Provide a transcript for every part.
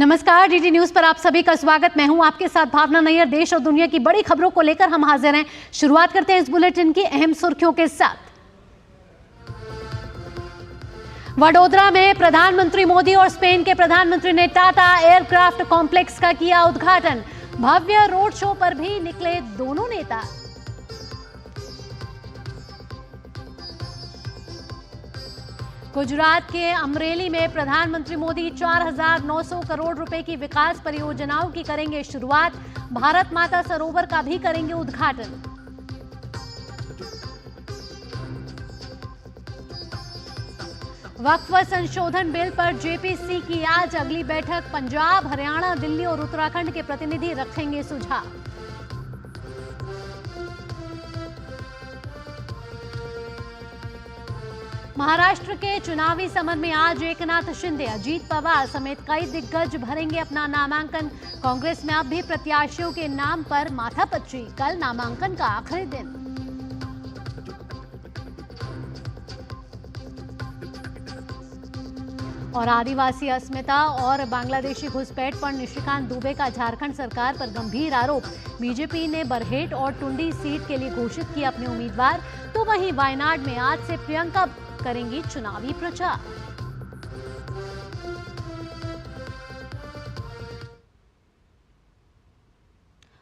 नमस्कार, DD news पर आप सभी का स्वागत। मैं हूं आपके साथ भावना नैयर। देश और दुनिया की बड़ी खबरों को लेकर हम हाजिर हैं। शुरुआत करते हैं इस बुलेटिन की अहम सुर्खियों के साथ। वडोदरा में प्रधानमंत्री मोदी और स्पेन के प्रधानमंत्री ने टाटा एयरक्राफ्ट कॉम्प्लेक्स का किया उद्घाटन। भव्य रोड शो पर भी निकले दोनों नेता। गुजरात के अमरेली में प्रधानमंत्री मोदी 4,900 करोड़ रुपए की विकास परियोजनाओं की करेंगे शुरुआत। भारत माता सरोवर का भी करेंगे उद्घाटन। वक्फ संशोधन बिल पर जेपीसी की आज अगली बैठक। पंजाब, हरियाणा, दिल्ली और उत्तराखंड के प्रतिनिधि रखेंगे सुझाव। महाराष्ट्र के चुनावी समर में आज एकनाथ शिंदे, अजीत पवार समेत कई दिग्गज भरेंगे अपना नामांकन। कांग्रेस में अब भी प्रत्याशियों के नाम पर माथापच्ची। कल नामांकन का आखिरी दिन। और आदिवासी अस्मिता और बांग्लादेशी घुसपैठ पर निशिकांत दुबे का झारखंड सरकार पर गंभीर आरोप। बीजेपी ने बरहेट और टुंडी सीट के लिए घोषित किया अपने उम्मीदवार, तो वहीं वायनाड में आज से प्रियंका करेंगी चुनावी प्रचार।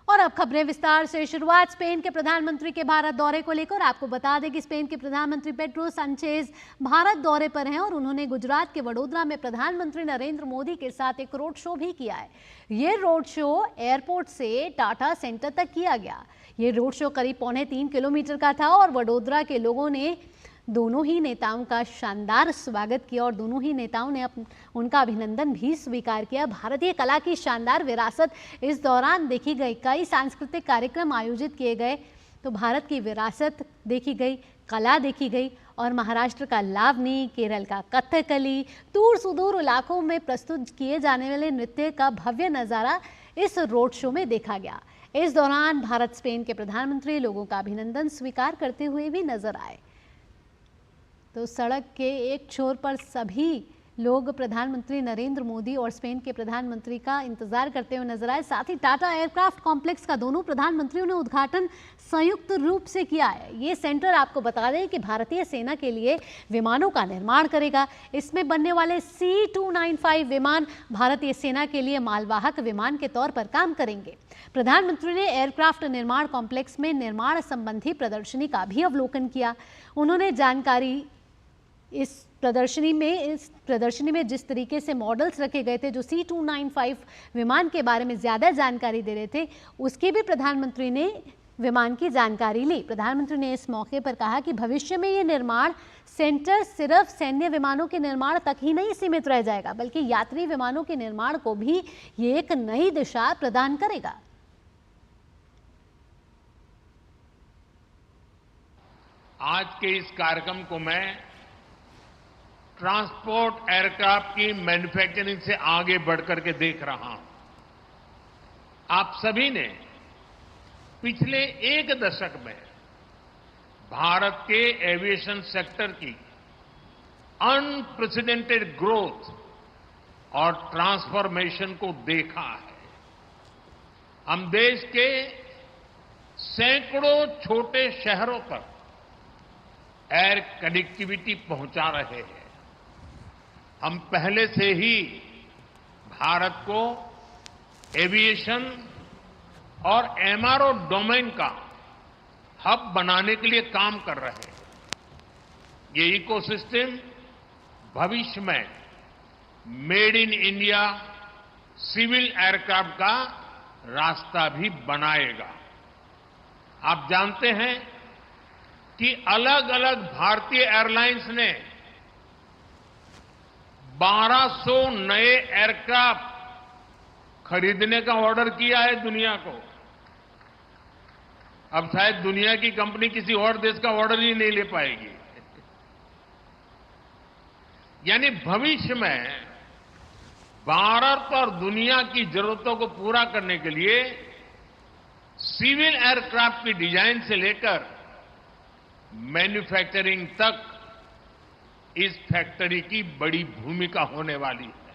और अब खबरें विस्तार से। शुरुआत स्पेन के प्रधानमंत्री के भारत दौरे को लेकर। आपको बता दें कि स्पेन के प्रधानमंत्री पेड्रो सांचेज भारत दौरे पर हैं और उन्होंने गुजरात के वडोदरा में प्रधानमंत्री नरेंद्र मोदी के साथ एक रोड शो भी किया है। ये रोड शो एयरपोर्ट से टाटा सेंटर तक किया गया। ये रोड शो करीब 3.25 किलोमीटर का था और वडोदरा के लोगों ने दोनों ही नेताओं का शानदार स्वागत किया और दोनों ही नेताओं ने उनका अभिनंदन भी स्वीकार किया। भारतीय कला की शानदार विरासत इस दौरान देखी गई। कई सांस्कृतिक कार्यक्रम आयोजित किए गए, तो भारत की विरासत देखी गई, कला देखी गई और महाराष्ट्र का लावनी, केरल का कथकली, दूर सुदूर इलाकों में प्रस्तुत किए जाने वाले नृत्य का भव्य नज़ारा इस रोड शो में देखा गया। इस दौरान भारत स्पेन के प्रधानमंत्री लोगों का अभिनंदन स्वीकार करते हुए भी नजर आए। तो सड़क के एक छोर पर सभी लोग प्रधानमंत्री नरेंद्र मोदी और स्पेन के प्रधानमंत्री का इंतजार करते हुए नजर आए। साथ ही टाटा एयरक्राफ्ट कॉम्प्लेक्स का दोनों प्रधानमंत्रियों ने उद्घाटन संयुक्त रूप से किया है। ये सेंटर आपको बता दें कि भारतीय सेना के लिए विमानों का निर्माण करेगा। इसमें बनने वाले C-295 विमान भारतीय सेना के लिए मालवाहक विमान के तौर पर काम करेंगे। प्रधानमंत्री ने एयरक्राफ्ट निर्माण कॉम्प्लेक्स में निर्माण संबंधी प्रदर्शनी का भी अवलोकन किया। उन्होंने जानकारी इस प्रदर्शनी में जिस तरीके से मॉडल्स रखे गए थे, जो C-295 विमान के बारे में ज़्यादा जानकारी दे रहे थे, उसकी भी प्रधानमंत्री ने विमान की जानकारी ली। प्रधानमंत्री ने इस मौके पर कहा कि भविष्य में ये निर्माण सेंटर सिर्फ सैन्य विमानों के निर्माण तक ही नहीं सीमित रह जाएगा, बल्कि यात्री विमानों के निर्माण को भी ये एक नई दिशा प्रदान करेगा। आज के इस कार्यक्रम को मैं ट्रांसपोर्ट एयरक्राफ्ट की मैन्युफैक्चरिंग से आगे बढ़कर के देख रहा हूं। आप सभी ने पिछले एक दशक में भारत के एविएशन सेक्टर की अनप्रेसिडेंटेड ग्रोथ और ट्रांसफॉर्मेशन को देखा है। हम देश के सैकड़ों छोटे शहरों तक एयर कनेक्टिविटी पहुंचा रहे हैं। हम पहले से ही भारत को एविएशन और एमआरओ डोमेन का हब बनाने के लिए काम कर रहे हैं। ये इकोसिस्टम भविष्य में made in India civil aircraft का रास्ता भी बनाएगा। आप जानते हैं कि अलग अलग भारतीय एयरलाइंस ने 1200 नए एयरक्राफ्ट खरीदने का ऑर्डर किया है दुनिया को। अब शायद दुनिया की कंपनी किसी और देश का ऑर्डर ही नहीं ले पाएगी। यानी भविष्य में भारत और दुनिया की जरूरतों को पूरा करने के लिए सिविल एयरक्राफ्ट की डिजाइन से लेकर मैन्युफैक्चरिंग तक इस फैक्ट्री की बड़ी भूमिका होने वाली है।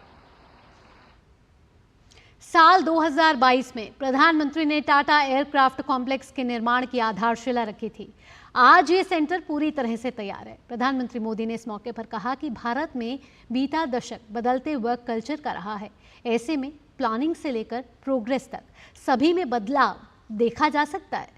साल 2022 में प्रधानमंत्री ने टाटा एयरक्राफ्ट कॉम्प्लेक्स के निर्माण की आधारशिला रखी थी। आज ये सेंटर पूरी तरह से तैयार है। प्रधानमंत्री मोदी ने इस मौके पर कहा कि भारत में बीता दशक बदलते वर्क कल्चर का रहा है। ऐसे में प्लानिंग से लेकर प्रोग्रेस तक सभी में बदलाव देखा जा सकता है।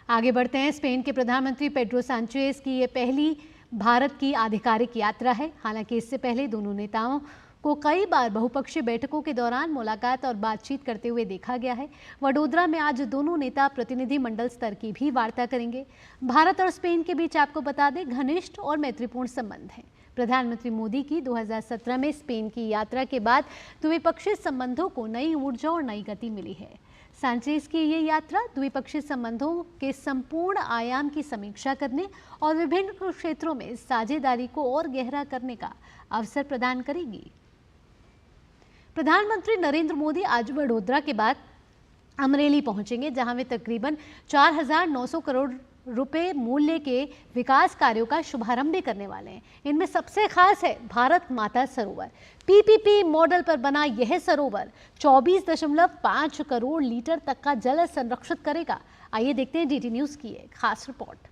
आगे बढ़ते हैं। स्पेन के प्रधानमंत्री पेड्रो सांचेज की ये पहली भारत की आधिकारिक यात्रा है। हालांकि इससे पहले दोनों नेताओं को कई बार बहुपक्षीय बैठकों के दौरान मुलाकात और बातचीत करते हुए देखा गया है। वडोदरा में आज दोनों नेता प्रतिनिधि मंडल स्तर की भी वार्ता करेंगे। भारत और स्पेन के बीच आपको बता दें घनिष्ठ और मैत्रीपूर्ण संबंध हैं। प्रधानमंत्री मोदी की 2017 में स्पेन की यात्रा के बाद द्विपक्षीय संबंधों को नई ऊर्जा और नई गति मिली है। सांचेज की ये यात्रा द्विपक्षीय संबंधों के संपूर्ण आयाम की समीक्षा करने और विभिन्न क्षेत्रों में साझेदारी को और गहरा करने का अवसर प्रदान करेगी। प्रधानमंत्री नरेंद्र मोदी आज वडोदरा के बाद अमरेली पहुंचेंगे, जहां वे तकरीबन 4,900 करोड़ रुपए मूल्य के विकास कार्यों का शुभारंभ भी करने वाले हैं। इनमें सबसे खास है भारत माता सरोवर। पीपीपी मॉडल पर बना यह सरोवर 24.5 करोड़ लीटर तक का जल संरक्षित करेगा। आइए देखते हैं डीडी न्यूज की एक खास रिपोर्ट।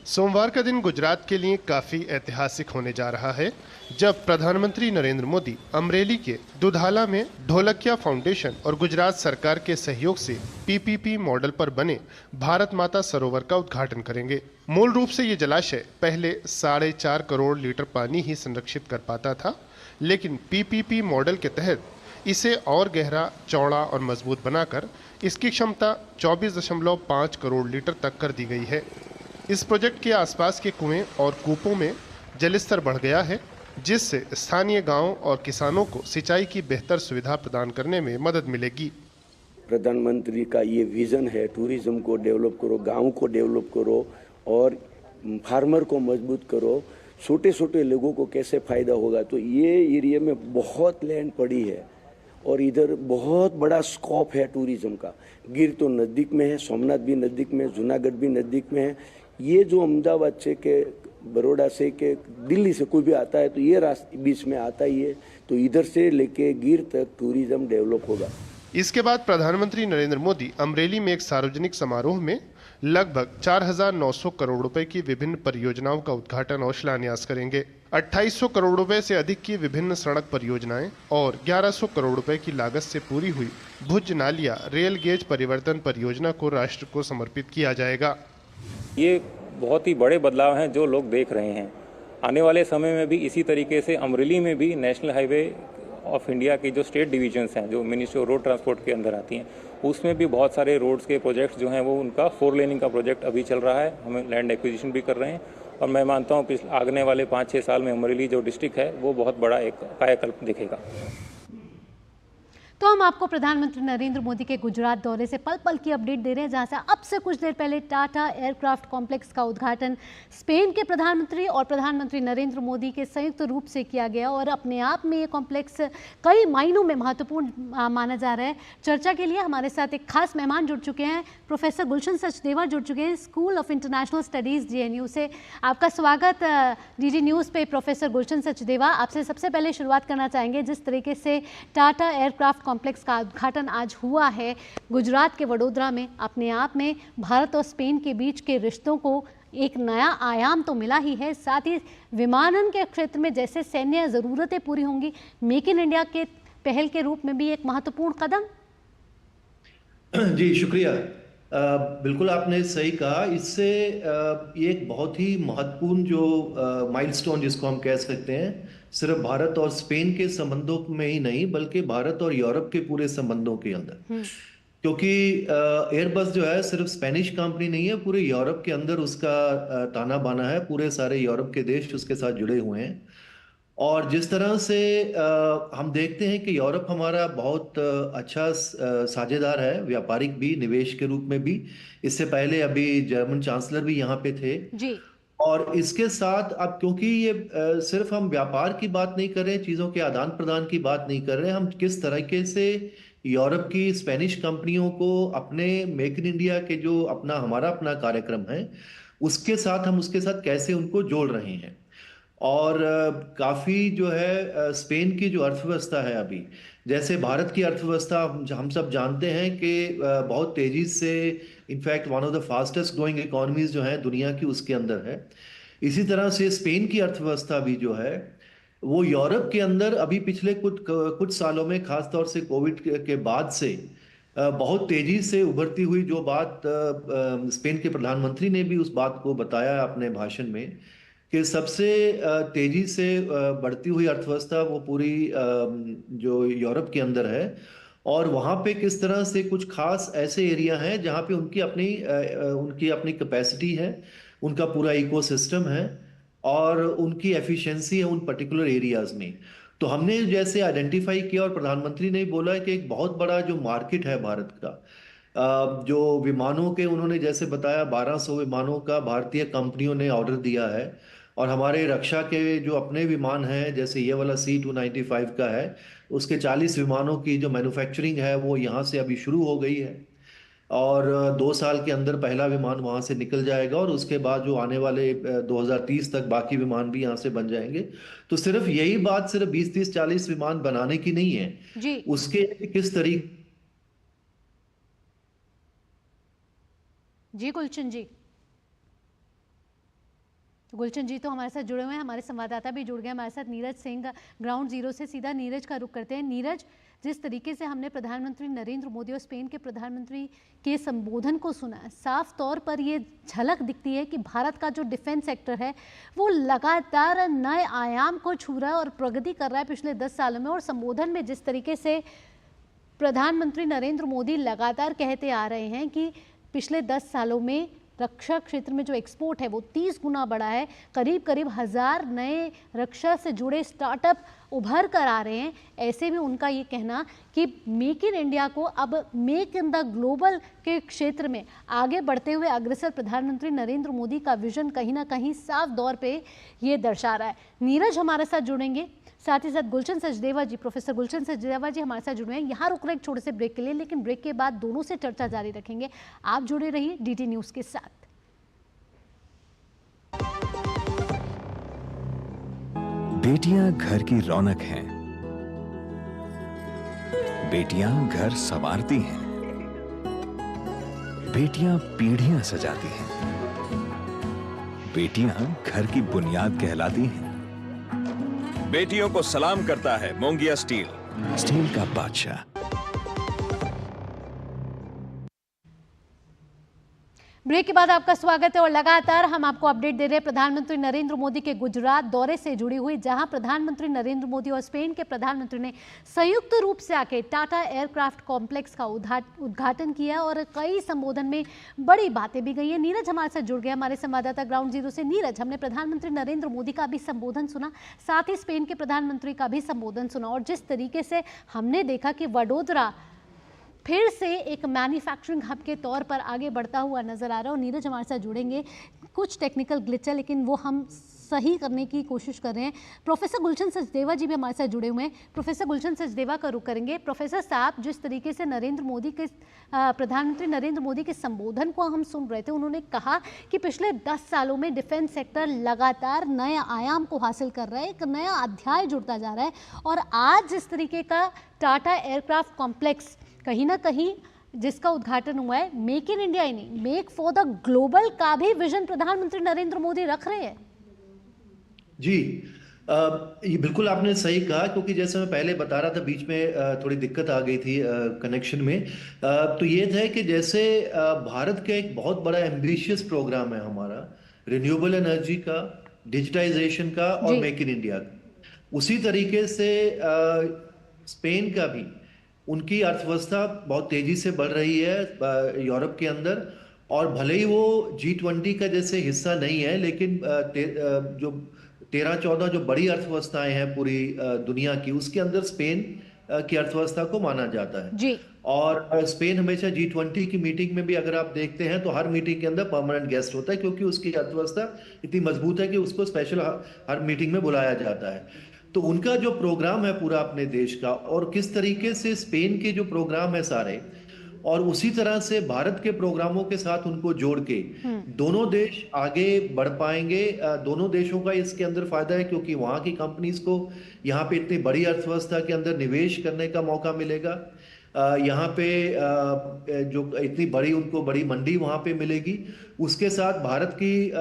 सोमवार का दिन गुजरात के लिए काफी ऐतिहासिक होने जा रहा है, जब प्रधानमंत्री नरेंद्र मोदी अमरेली के दुधाला में ढोलकिया फाउंडेशन और गुजरात सरकार के सहयोग से पीपीपी मॉडल पर बने भारत माता सरोवर का उद्घाटन करेंगे। मूल रूप से ये जलाशय पहले 4.5 करोड़ लीटर पानी ही संरक्षित कर पाता था, लेकिन पीपीपी मॉडल के तहत इसे और गहरा, चौड़ा और मजबूत बनाकर इसकी क्षमता 24.5 करोड़ लीटर तक कर दी गई है। इस प्रोजेक्ट के आसपास के कुएं और कूपों में जलस्तर बढ़ गया है, जिससे स्थानीय गांवों और किसानों को सिंचाई की बेहतर सुविधा प्रदान करने में मदद मिलेगी। प्रधानमंत्री का ये विजन है, टूरिज्म को डेवलप करो, गांव को डेवलप करो और फार्मर को मजबूत करो, छोटे छोटे लोगों को कैसे फायदा होगा। तो ये एरिया में बहुत लैंड पड़ी है और इधर बहुत बड़ा स्कोप है टूरिज्म का। गिर तो नज़दीक में है, सोमनाथ भी नज़दीक में है, जूनागढ़ भी नज़दीक में है। ये जो अहमदाबाद से के बड़ौदा से के दिल्ली से कोई भी आता है तो ये रास्ते बीच में आता ही है, तो इधर से लेके गिर तक टूरिज्म डेवलप होगा। इसके बाद प्रधानमंत्री नरेंद्र मोदी अमरेली में एक सार्वजनिक समारोह में लगभग 4,900 करोड़ रुपए की विभिन्न परियोजनाओं का उद्घाटन और शिलान्यास करेंगे। 2,800 करोड़ रुपए से अधिक की विभिन्न सड़क परियोजनाएं और 1,100 करोड़ रुपए की लागत से पूरी हुई भुज नालिया रेल गेज परिवर्तन परियोजना को राष्ट्र को समर्पित किया जाएगा। ये बहुत ही बड़े बदलाव हैं जो लोग देख रहे हैं। आने वाले समय में भी इसी तरीके से अमरेली में भी नेशनल हाईवे ऑफ इंडिया की जो स्टेट डिवीजन्स हैं, जो मिनिस्ट्री ऑफ रोड ट्रांसपोर्ट के अंदर आती हैं, उसमें भी बहुत सारे रोड्स के प्रोजेक्ट्स जो हैं वो उनका 4 लेनिंग का प्रोजेक्ट अभी चल रहा है। हमें लैंड एक्विजिशन भी कर रहे हैं और मैं मानता हूँ आगने वाले 5-6 साल में अमरेली जो डिस्ट्रिक्ट है वो बहुत बड़ा एक कायाकल्प दिखेगा। तो हम आपको प्रधानमंत्री नरेंद्र मोदी के गुजरात दौरे से पल पल की अपडेट दे रहे हैं, जहां से अब से कुछ देर पहले टाटा एयरक्राफ्ट कॉम्प्लेक्स का उद्घाटन स्पेन के प्रधानमंत्री और प्रधानमंत्री नरेंद्र मोदी के संयुक्त रूप से किया गया और अपने आप में ये कॉम्प्लेक्स कई मायनों में महत्वपूर्ण माना जा रहा है। चर्चा के लिए हमारे साथ एक खास मेहमान जुड़ चुके हैं, प्रोफेसर गुलशन सचदेवा जुड़ चुके हैं school of international studies JNU से। आपका स्वागत DD न्यूज़ पे प्रोफेसर गुलशन सचदेवा। आपसे सबसे पहले शुरुआत करना चाहेंगे, जिस तरीके से टाटा एयरक्राफ्ट कॉम्प्लेक्स का उद्घाटन आज हुआ है गुजरात के वडोदरा में, अपने आप में भारत और स्पेन के बीच के रिश्तों को एक नया आयाम तो मिला ही है, साथ ही विमानन के क्षेत्र में जैसे सैन्य ज़रूरतें पूरी होंगी, मेक इन इंडिया के पहल के रूप में भी एक महत्वपूर्ण कदम। जी शुक्रिया। बिल्कुल आपने सही कहा। इससे ये एक बहुत ही महत्वपूर्ण जो माइलस्टोन जिसको हम कह सकते हैं, सिर्फ भारत और स्पेन के संबंधों में ही नहीं बल्कि भारत और यूरोप के पूरे संबंधों के अंदर, क्योंकि एयरबस जो है सिर्फ स्पेनिश कंपनी नहीं है, पूरे यूरोप के अंदर उसका ताना बाना है, पूरे सारे यूरोप के देश उसके साथ जुड़े हुए हैं। और जिस तरह से हम देखते हैं कि यूरोप हमारा बहुत अच्छा साझेदार है, व्यापारिक भी, निवेश के रूप में भी। इससे पहले अभी जर्मन चांसलर भी यहाँ पे थे जी। और इसके साथ अब क्योंकि ये सिर्फ हम व्यापार की बात नहीं कर रहे, चीज़ों के आदान प्रदान की बात नहीं कर रहे, हम किस तरीके से यूरोप की स्पेनिश कंपनियों को अपने मेक इन इंडिया के जो हमारा अपना कार्यक्रम है उसके साथ हम उसके साथ कैसे उनको जोड़ रहे हैं। और काफ़ी जो है स्पेन की जो अर्थव्यवस्था है अभी, जैसे भारत की अर्थव्यवस्था हम सब जानते हैं कि बहुत तेज़ी से, in fact one of the fastest growing economies जो है दुनिया की उसके अंदर है। इसी तरह से स्पेन की अर्थव्यवस्था भी जो है वो यूरोप के अंदर अभी पिछले कुछ सालों में, खासतौर से कोविड के बाद से बहुत तेजी से उभरती हुई, जो बात स्पेन के प्रधानमंत्री ने भी उस बात को बताया अपने भाषण में कि सबसे तेजी से बढ़ती हुई अर्थव्यवस्था वो पूरी जो यूरोप के अंदर है। और वहाँ पे किस तरह से कुछ खास ऐसे एरिया हैं जहाँ पे उनकी अपनी कैपेसिटी है, उनका पूरा इकोसिस्टम है और उनकी एफिशिएंसी है उन पर्टिकुलर एरियाज में। तो हमने जैसे आइडेंटिफाई किया और प्रधानमंत्री ने बोला कि एक बहुत बड़ा जो मार्केट है भारत का, जो विमानों के उन्होंने जैसे बताया 1200 विमानों का भारतीय कंपनियों ने ऑर्डर दिया है। और हमारे रक्षा के जो अपने विमान हैं, जैसे ये वाला C-295 का है, उसके 40 विमानों की जो मैन्युफैक्चरिंग है वो यहाँ से अभी शुरू हो गई है। और 2 साल के अंदर पहला विमान वहाँ से निकल जाएगा और उसके बाद जो आने वाले 2030 तक बाकी विमान भी यहाँ से बन जाएंगे। तो सिर्फ यही बात सिर्फ 20, 30, 40 विमान बनाने की नहीं है, जी उसके किस तरीके। जी गुलशन जी, गुलशन जी तो हमारे साथ जुड़े हुए हैं, हमारे संवाददाता भी जुड़ गए हमारे साथ, नीरज सिंह ग्राउंड जीरो से। सीधा नीरज का रुख करते हैं। नीरज, जिस तरीके से हमने प्रधानमंत्री नरेंद्र मोदी और स्पेन के प्रधानमंत्री के संबोधन को सुना है, साफ तौर पर ये झलक दिखती है कि भारत का जो डिफेंस सेक्टर है वो लगातार नए आयाम को छू रहा है और प्रगति कर रहा है पिछले 10 सालों में। और संबोधन में जिस तरीके से प्रधानमंत्री नरेंद्र मोदी लगातार कहते आ रहे हैं कि पिछले 10 सालों में रक्षा क्षेत्र में जो एक्सपोर्ट है वो 30 गुना बढ़ा है, करीब करीब 1000 नए रक्षा से जुड़े स्टार्टअप उभर कर आ रहे हैं। ऐसे में उनका ये कहना कि मेक इन इंडिया को अब मेक इन द ग्लोबल के क्षेत्र में आगे बढ़ते हुए अग्रसर प्रधानमंत्री नरेंद्र मोदी का विजन कहीं ना कहीं साफ तौर पे ये दर्शा रहा है। नीरज हमारे साथ जुड़ेंगे, साथ ही साथ गुलशन सचदेवा जी, प्रोफेसर गुलशन सचदेवा जी हमारे साथ जुड़े हैं। यहाँ रुक रहे एक छोटे से ब्रेक के लिए, लेकिन ब्रेक के बाद दोनों से चर्चा जारी रखेंगे। आप जुड़े रहिए DT न्यूज के साथ। बेटियां घर की रौनक हैं, बेटियां घर संवारती हैं, बेटियां पीढ़ियां सजाती हैं, बेटियां घर की बुनियाद कहलाती हैं। बेटियों को सलाम करता है मोंगिया स्टील, स्टील का बादशाह। ब्रेक के बाद आपका स्वागत है और लगातार हम आपको अपडेट दे रहे हैं प्रधानमंत्री नरेंद्र मोदी के गुजरात दौरे से जुड़ी हुई, जहां प्रधानमंत्री नरेंद्र मोदी और स्पेन के प्रधानमंत्री ने संयुक्त रूप से आके टाटा एयरक्राफ्ट कॉम्प्लेक्स का उद्घाटन किया और कई संबोधन में बड़ी बातें भी गई हैं। नीरज हमारे साथ जुड़ गए, हमारे संवाददाता ग्राउंड जीरो से। नीरज, हमने प्रधानमंत्री नरेंद्र मोदी का भी संबोधन सुना, साथ ही स्पेन के प्रधानमंत्री का भी संबोधन सुना, और जिस तरीके से हमने देखा कि वडोदरा फिर से एक मैन्युफैक्चरिंग हब के तौर पर आगे बढ़ता हुआ नजर आ रहा है। और नीरज हमारे साथ जुड़ेंगे, कुछ टेक्निकल ग्लिच है लेकिन वो हम सही करने की कोशिश कर रहे हैं। प्रोफेसर गुलशन सचदेवा जी भी हमारे साथ जुड़े हुए हैं। प्रोफेसर गुलशन सचदेवा का रुख करेंगे। प्रोफेसर साहब, जिस तरीके से प्रधानमंत्री नरेंद्र मोदी के संबोधन को हम सुन रहे थे, उन्होंने कहा कि पिछले 10 सालों में डिफेंस सेक्टर लगातार नए आयाम को हासिल कर रहा है, एक नया अध्याय जुड़ता जा रहा है। और आज जिस तरीके का टाटा एयरक्राफ्ट कॉम्प्लेक्स कहीं ना कहीं जिसका उद्घाटन हुआ है, मेक इन इंडिया ही नहीं, मेक फॉर द ग्लोबल का भी विजन प्रधानमंत्री नरेंद्र मोदी रख रहे हैं। जी, ये बिल्कुल आपने सही कहा, क्योंकि जैसे मैं पहले बता रहा था, बीच में थोड़ी दिक्कत आ गई थी कनेक्शन में। तो ये था कि जैसे भारत का एक बहुत बड़ा एम्बिशियस प्रोग्राम है हमारा, रिन्यूएबल एनर्जी का, डिजिटाइजेशन का और मेक इन इंडिया का। उसी तरीके से स्पेन का भी, उनकी अर्थव्यवस्था बहुत तेजी से बढ़ रही है यूरोप के अंदर। और भले ही वो G20 का जैसे हिस्सा नहीं है, लेकिन जो 13-14 जो बड़ी अर्थव्यवस्थाएं हैं पूरी दुनिया की, उसके अंदर स्पेन की अर्थव्यवस्था को माना जाता है। जी। और स्पेन हमेशा G20 की मीटिंग में भी अगर आप देखते हैं तो हर मीटिंग के अंदर परमानेंट गेस्ट होता है, क्योंकि उसकी अर्थव्यवस्था इतनी मजबूत है कि उसको स्पेशल हर मीटिंग में बुलाया जाता है। तो उनका जो प्रोग्राम है पूरा अपने देश का, और किस तरीके से स्पेन के जो प्रोग्राम है सारे, और उसी तरह से भारत के प्रोग्रामों के साथ उनको जोड़ के दोनों देश आगे बढ़ पाएंगे। दोनों देशों का इसके अंदर फायदा है, क्योंकि वहाँ की कंपनीज को यहाँ पे इतनी बड़ी अर्थव्यवस्था के अंदर निवेश करने का मौका मिलेगा। यहाँ पे जो इतनी बड़ी उनको बड़ी मंडी वहाँ पे मिलेगी। उसके साथ भारत की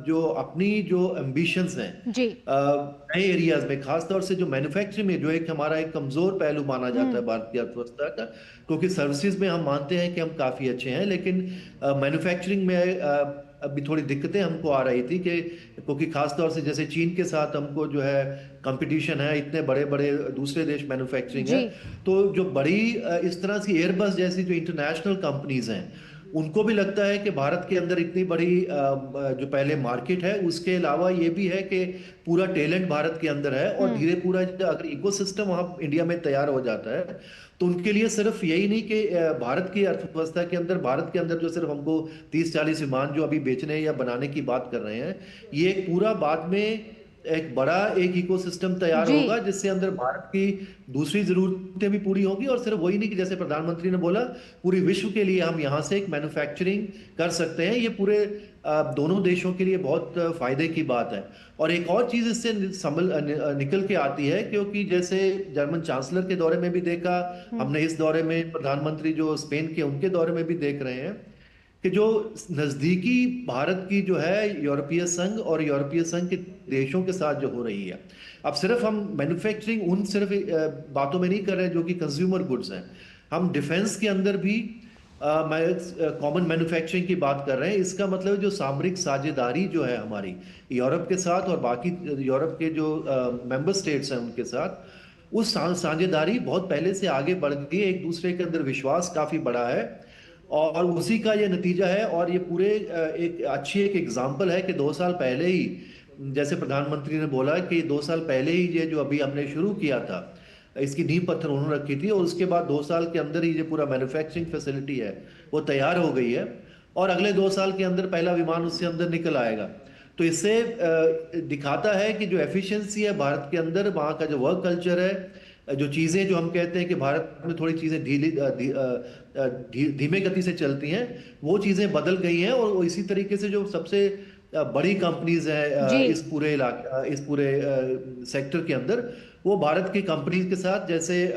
जो अपनी जो एम्बिशंस हैं जी। नए एरियाज में, खासतौर से जो मैन्युफैक्चरिंग में, जो एक हमारा एक कमजोर पहलू माना जाता है भारत की अर्थव्यवस्था का, क्योंकि सर्विसेज में हम मानते हैं कि हम काफी अच्छे हैं, लेकिन मैन्युफैक्चरिंग में अभी थोड़ी दिक्कतें हमको आ रही थी कि क्योंकि खासतौर से जैसे चीन के साथ हमको जो है कंपटीशन है, इतने बड़े बड़े दूसरे देश मैन्युफैक्चरिंग है, तो जो बड़ी इस तरह की एयरबस जैसी जो इंटरनेशनल कंपनीज हैं, उनको भी लगता है कि भारत के अंदर इतनी बड़ी जो पहले मार्केट है, उसके अलावा ये भी है कि पूरा टैलेंट भारत के अंदर है, और धीरे पूरा अगर इकोसिस्टम वहाँ इंडिया में तैयार हो जाता है तो उनके लिए सिर्फ यही नहीं कि भारत की अर्थव्यवस्था के अंदर, भारत के अंदर जो सिर्फ हमको 30-40 विमान जो अभी बेचने या बनाने की बात कर रहे हैं, ये पूरा बाद में एक बड़ा एक इकोसिस्टम तैयार होगा, जिससे अंदर भारत की दूसरी जरूरतें भी पूरी होगी। और सिर्फ वही नहीं कि जैसे प्रधानमंत्री ने बोला, पूरी विश्व के लिए हम यहाँ से एक मैन्युफैक्चरिंग कर सकते हैं। ये पूरे दोनों देशों के लिए बहुत फायदे की बात है। और एक और चीज इससे निकल के आती है, क्योंकि जैसे जर्मन चांसलर के दौरे में भी देखा हमने, इस दौरे में प्रधानमंत्री जो स्पेन के उनके दौरे में भी देख रहे हैं कि जो नजदीकी भारत की जो है यूरोपीय संघ और यूरोपीय संघ के देशों के साथ जो हो रही है, अब सिर्फ हम मैन्युफैक्चरिंग उन सिर्फ बातों में नहीं कर रहे हैं जो कि कंज्यूमर गुड्स हैं, हम डिफेंस के अंदर भी कॉमन मैन्युफैक्चरिंग की बात कर रहे हैं। इसका मतलब जो सामरिक साझेदारी जो है हमारी यूरोप के साथ और बाकी यूरोप के जो मेंबर स्टेट्स हैं उनके साथ, उस साझेदारी बहुत पहले से आगे बढ़ गई है, एक दूसरे के अंदर विश्वास काफी बड़ा है, और उसी का ये नतीजा है। और ये पूरे एक अच्छी एक एग्जाम्पल है कि 2 साल पहले ही, जैसे प्रधानमंत्री ने बोला कि 2 साल पहले ही ये जो अभी हमने शुरू किया था, इसकी नींव पत्थर उन्होंने रखी थी, और उसके बाद 2 साल के अंदर ही ये पूरा मैन्युफैक्चरिंग फैसिलिटी है वो तैयार हो गई है, और अगले 2 साल के अंदर पहला विमान उससे अंदर निकल आएगा। तो इससे दिखाता है कि जो एफिशिएंसी है भारत के अंदर, वहाँ का जो वर्क कल्चर है, जो चीज़ें जो हम कहते हैं कि भारत में थोड़ी चीज़ें धीमे गति से चलती हैं, वो चीज़ें बदल गई हैं। और इसी तरीके से जो सबसे बड़ी कंपनीज है इस पूरे सेक्टर के अंदर, वो भारत की कंपनीज के साथ, जैसे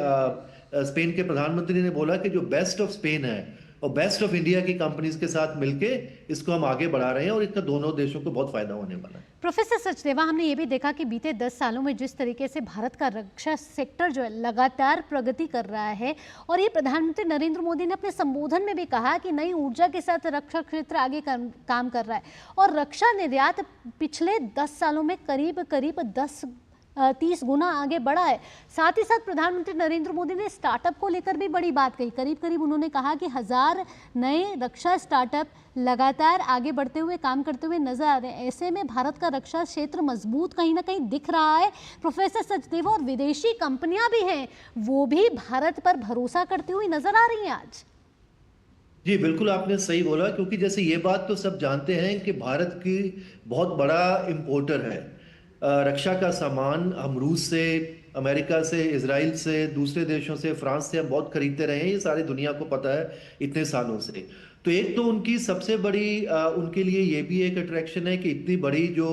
स्पेन के प्रधानमंत्री ने बोला कि जो बेस्ट ऑफ स्पेन है और बेस्ट ऑफ इंडिया की कंपनीज के साथ मिलके इसको हम आगे बढ़ा रहे हैं, और इसका दोनों देशों को बहुत फायदा होने वाला है। प्रोफेसर सचदेवा, हमने ये भी देखा कि बीते 10 सालों में जिस तरीके से भारत का रक्षा सेक्टर जो है लगातार प्रगति कर रहा है, और ये प्रधानमंत्री नरेंद्र मोदी ने अपने संबोधन में भी कहा कि नई ऊर्जा के साथ रक्षा क्षेत्र आगे काम कर रहा है, और रक्षा निर्यात पिछले 10 सालों में करीब 30 गुना आगे बढ़ा है। साथ ही साथ प्रधानमंत्री नरेंद्र मोदी ने स्टार्टअप को लेकर भी बड़ी बात कही। करीब उन्होंने कहा कि 1000 नए रक्षा स्टार्टअप लगातार आगे बढ़ते हुए काम करते हुए नजर आ रहे हैं। ऐसे में भारत का रक्षा क्षेत्र मजबूत कहीं ना कहीं दिख रहा है। प्रोफेसर सचदेवा, और विदेशी कंपनियां भी हैं, वो भी भारत पर भरोसा करती हुई नजर आ रही हैं आज। जी बिल्कुल, आपने सही बोला, क्योंकि जैसे ये बात तो सब जानते हैं कि भारत की बहुत बड़ा इंपोर्टर है रक्षा का सामान। हम रूस से, अमेरिका से, इजराइल से, दूसरे देशों से, फ्रांस से हम बहुत खरीदते रहे हैं, ये सारी दुनिया को पता है इतने सालों से। तो एक तो उनकी सबसे बड़ी उनके लिए ये भी एक अट्रैक्शन है कि इतनी बड़ी जो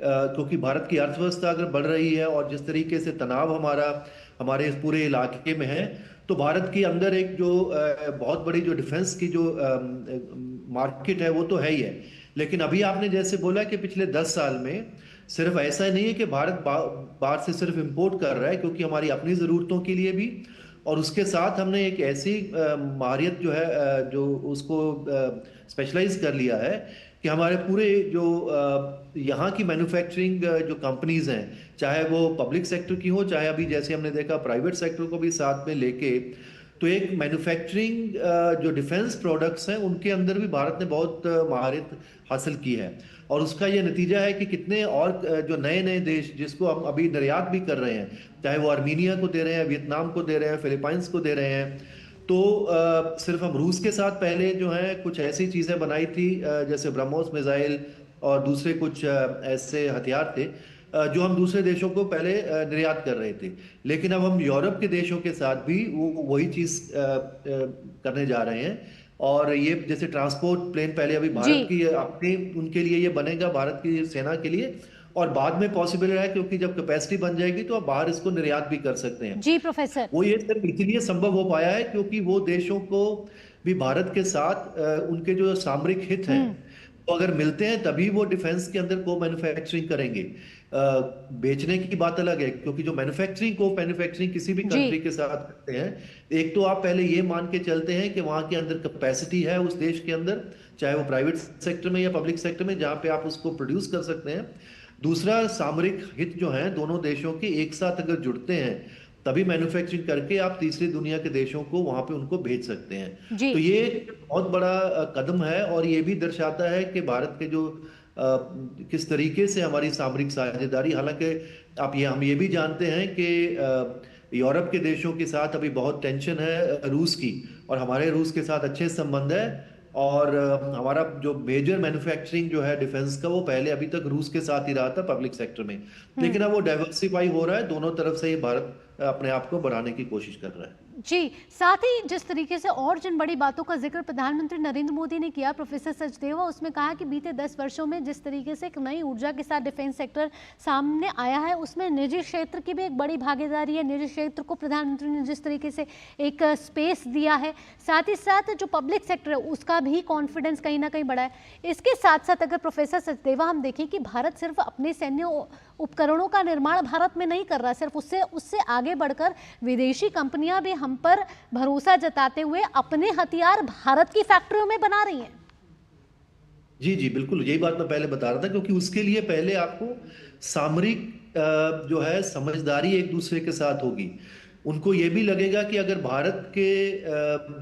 क्योंकि भारत की अर्थव्यवस्था अगर बढ़ रही है और जिस तरीके से तनाव हमारे इस पूरे इलाके में है, तो भारत के अंदर एक जो बहुत बड़ी जो डिफेंस की जो मार्केट है वो तो है ही है। लेकिन अभी आपने जैसे बोला कि पिछले 10 साल में सिर्फ ऐसा नहीं है कि भारत बाहर से सिर्फ इंपोर्ट कर रहा है, क्योंकि हमारी अपनी ज़रूरतों के लिए भी, और उसके साथ हमने एक ऐसी माहियत जो है जो उसको स्पेशलाइज कर लिया है कि हमारे पूरे जो यहाँ की मैन्युफैक्चरिंग जो कंपनीज हैं, चाहे वो पब्लिक सेक्टर की हो, चाहे अभी जैसे हमने देखा प्राइवेट सेक्टर को भी साथ में लेके, तो एक मैन्युफैक्चरिंग जो डिफेंस प्रोडक्ट्स हैं उनके अंदर भी भारत ने बहुत महारत हासिल की है। और उसका ये नतीजा है कि कितने और जो नए नए देश जिसको हम अभी निर्यात भी कर रहे हैं, चाहे वो आर्मीनिया को दे रहे हैं, वियतनाम को दे रहे हैं, फिलीपाइंस को दे रहे हैं। तो सिर्फ हम रूस के साथ पहले जो है कुछ ऐसी चीज़ें बनाई थी जैसे ब्रह्मोस मिसाइल और दूसरे कुछ ऐसे हथियार थे जो हम दूसरे देशों को पहले निर्यात कर रहे थे। लेकिन अब हम यूरोप के देशों के साथ भी वो वही चीज़ करने जा रहे हैं। और ये जैसे ट्रांसपोर्ट प्लेन पहले अभी भारत की अपने उनके लिए ये बनेगा, भारत की सेना के लिए, और बाद में पॉसिबल है क्योंकि जब कैपेसिटी बन जाएगी तो आप बाहर इसको निर्यात भी कर सकते हैं। जी प्रोफेसर। वो ये सिर्फ इसलिए संभव हो पाया है क्योंकि वो देशों को भी भारत के साथ उनके जो सामरिक हित हैं तो अगर मिलते हैं तभी वो डिफेंस के अंदर को मैन्युफैक्चरिंग करेंगे। बेचने की बात अलग है, क्योंकि जो मैन्युफैक्चरिंग किसी भी कंट्री के साथ करते हैं, एक तो आप पहले ये मान के चलते हैं कि वहां के अंदर कैपेसिटी है उस देश के अंदर, चाहे वो प्राइवेट सेक्टर में या पब्लिक सेक्टर में, जहां पे आप उसको प्रोड्यूस कर सकते हैं। दूसरा, सामरिक हित जो है दोनों देशों के एक साथ अगर जुड़ते हैं तभी मैन्युफैक्चरिंग करके आप तीसरी दुनिया के देशों को वहां पे उनको भेज सकते हैं। तो ये बहुत बड़ा कदम है और ये भी दर्शाता है कि भारत के जो किस तरीके से हमारी सामरिक साझेदारी, हालांकि हम ये भी जानते हैं कि यूरोप के देशों के साथ अभी बहुत टेंशन है रूस की, और हमारे रूस के साथ अच्छे संबंध है। और हमारा जो मेजर मैन्युफैक्चरिंग जो है डिफेंस का वो पहले अभी तक रूस के साथ ही रहा था पब्लिक सेक्टर में, लेकिन अब वो डाइवर्सिफाई हो रहा है, दोनों तरफ से ये भारत अपने आप को बढ़ाने की कोशिश कर रहा है। जी, साथ ही जिस तरीके से और जिन बड़ी बातों का जिक्र प्रधानमंत्री नरेंद्र मोदी ने किया प्रोफेसर सचदेवा, उसमें कहा कि बीते 10 वर्षों में जिस तरीके से एक नई ऊर्जा के साथ डिफेंस सेक्टर सामने आया है उसमें निजी क्षेत्र की भी एक बड़ी भागीदारी है। निजी क्षेत्र को प्रधानमंत्री ने जिस तरीके से एक स्पेस दिया है, साथ ही साथ जो पब्लिक सेक्टर है उसका भी कॉन्फिडेंस कहीं ना कहीं बढ़ा है। इसके साथ साथ अगर प्रोफेसर सचदेवा हम देखें कि भारत सिर्फ अपने सैन्य उपकरणों का निर्माण भारत में नहीं कर रहा, सिर्फ उससे आगे बढ़कर विदेशी कंपनियां भी हम पर भरोसा जताते हुए अपने हथियार भारत की फैक्ट्रियों में बना रही हैं। जी जी बिल्कुल, यही बात मैं पहले बता रहा था, क्योंकि उसके लिए पहले आपको सामरिक जो है समझदारी एक दूसरे के साथ होगी। उनको ये भी लगेगा कि अगर भारत के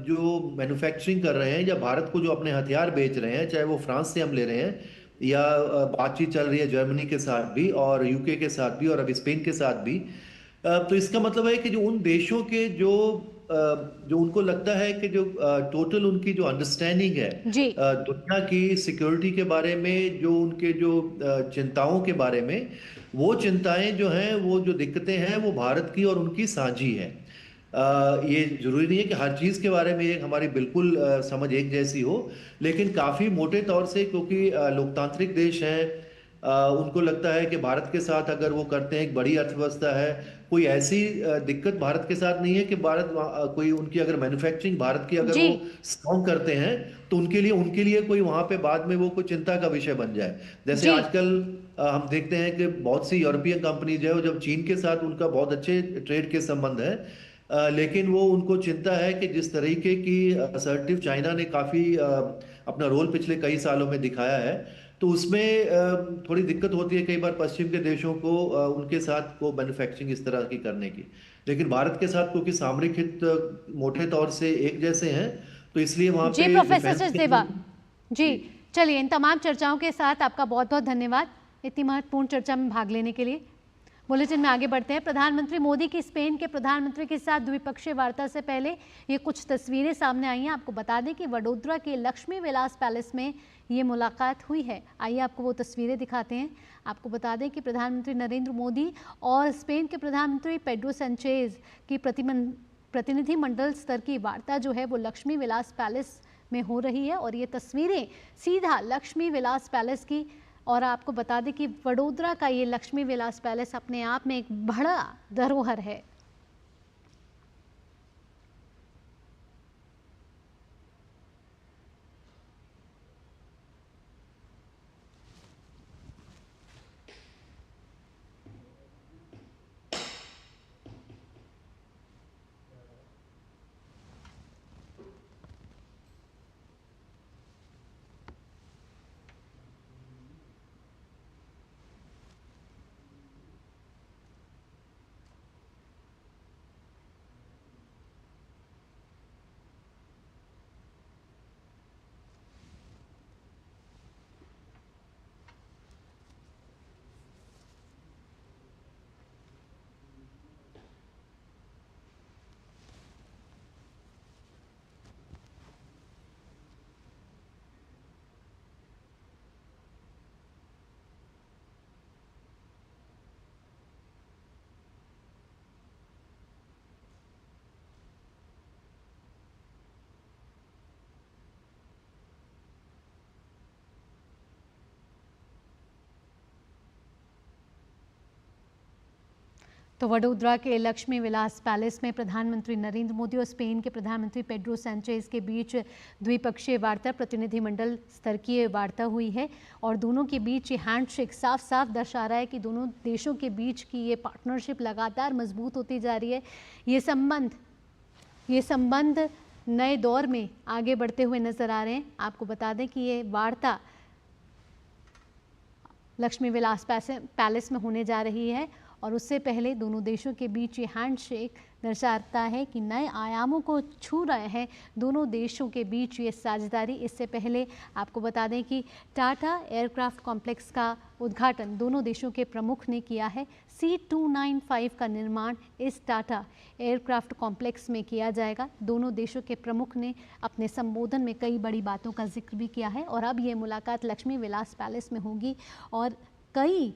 जो मैन्युफैक्चरिंग कर रहे हैं या भारत को जो अपने हथियार बेच रहे हैं, चाहे वो फ्रांस से हम ले रहे हैं या बातचीत चल रही है जर्मनी के साथ भी और यूके के साथ भी और अब स्पेन के साथ भी, तो इसका मतलब है कि जो उन देशों के जो उनको लगता है कि जो टोटल उनकी जो अंडरस्टैंडिंग है दुनिया की सिक्योरिटी के बारे में, जो उनके जो चिंताओं के बारे में, वो चिंताएं जो हैं, वो जो दिक्कतें हैं, वो भारत की और उनकी साझी है। ये जरूरी नहीं है कि हर चीज के बारे में एक हमारी बिल्कुल समझ एक जैसी हो, लेकिन काफी मोटे तौर से, क्योंकि लोकतांत्रिक देश हैं, उनको लगता है कि भारत के साथ अगर वो करते हैं, एक बड़ी अर्थव्यवस्था है, कोई ऐसी दिक्कत भारत के साथ नहीं है कि भारत कोई उनकी अगर मैन्युफैक्चरिंग भारत की अगर वो स्ट्रॉन्ग करते हैं तो उनके लिए कोई वहां पे बाद में वो कोई चिंता का विषय बन जाए। जैसे आजकल हम देखते हैं कि बहुत सी यूरोपियन कंपनीज है, जब चीन के साथ उनका बहुत अच्छे ट्रेड के संबंध है, लेकिन वो उनको चिंता है कि जिस तरीके की असर्टिव चाइना ने काफी अपना रोल पिछले कई सालों में दिखाया है, तो उसमें थोड़ी दिक्कत होती है कई बार पश्चिम के देशों को उनके साथ को मैन्युफैक्चरिंग इस तरह की करने की। लेकिन भारत के साथ क्योंकि सामरिक हित मोटे तौर से एक जैसे हैं, तो इसलिए वहां पे प्रोफेसर सचदेवा जी, चलिए इन तमाम चर्चाओं के साथ आपका बहुत बहुत धन्यवाद इतनी महत्वपूर्ण चर्चा में भाग लेने के लिए। बुलेटिन में आगे बढ़ते हैं। प्रधानमंत्री मोदी की स्पेन के प्रधानमंत्री के साथ द्विपक्षीय वार्ता से पहले ये कुछ तस्वीरें सामने आई हैं। आपको बता दें कि वडोदरा के लक्ष्मी विलास पैलेस में ये मुलाकात हुई है। आइए आपको वो तस्वीरें दिखाते हैं। आपको बता दें कि प्रधानमंत्री नरेंद्र मोदी और स्पेन के प्रधानमंत्री पेड्रो सैnchez की प्रतिनिधिमंडल स्तर की वार्ता जो है वो लक्ष्मी विलास पैलेस में हो रही है और ये तस्वीरें सीधा लक्ष्मी विलास पैलेस की। और आपको बता दें कि वडोदरा का ये लक्ष्मी विलास पैलेस अपने आप में एक बड़ा धरोहर है। तो वडोदरा के लक्ष्मी विलास पैलेस में प्रधानमंत्री नरेंद्र मोदी और स्पेन के प्रधानमंत्री पेड्रो सैंचेज के बीच द्विपक्षीय वार्ता, प्रतिनिधिमंडल स्तर की वार्ता हुई है और दोनों के बीच ये हैंडशेक साफ साफ दर्शा रहा है कि दोनों देशों के बीच की ये पार्टनरशिप लगातार मजबूत होती जा रही है। ये संबंध नए दौर में आगे बढ़ते हुए नजर आ रहे हैं। आपको बता दें कि ये वार्ता लक्ष्मी विलास पैलेस में होने जा रही है और उससे पहले दोनों देशों के बीच ये हैंडशेक दर्शाता है कि नए आयामों को छू रहे हैं दोनों देशों के बीच ये साझेदारी। इससे पहले आपको बता दें कि टाटा एयरक्राफ्ट कॉम्प्लेक्स का उद्घाटन दोनों देशों के प्रमुख ने किया है। C295 का निर्माण इस टाटा एयरक्राफ्ट कॉम्प्लेक्स में किया जाएगा। दोनों देशों के प्रमुख ने अपने संबोधन में कई बड़ी बातों का जिक्र भी किया है और अब ये मुलाकात लक्ष्मी विलास पैलेस में होगी और कई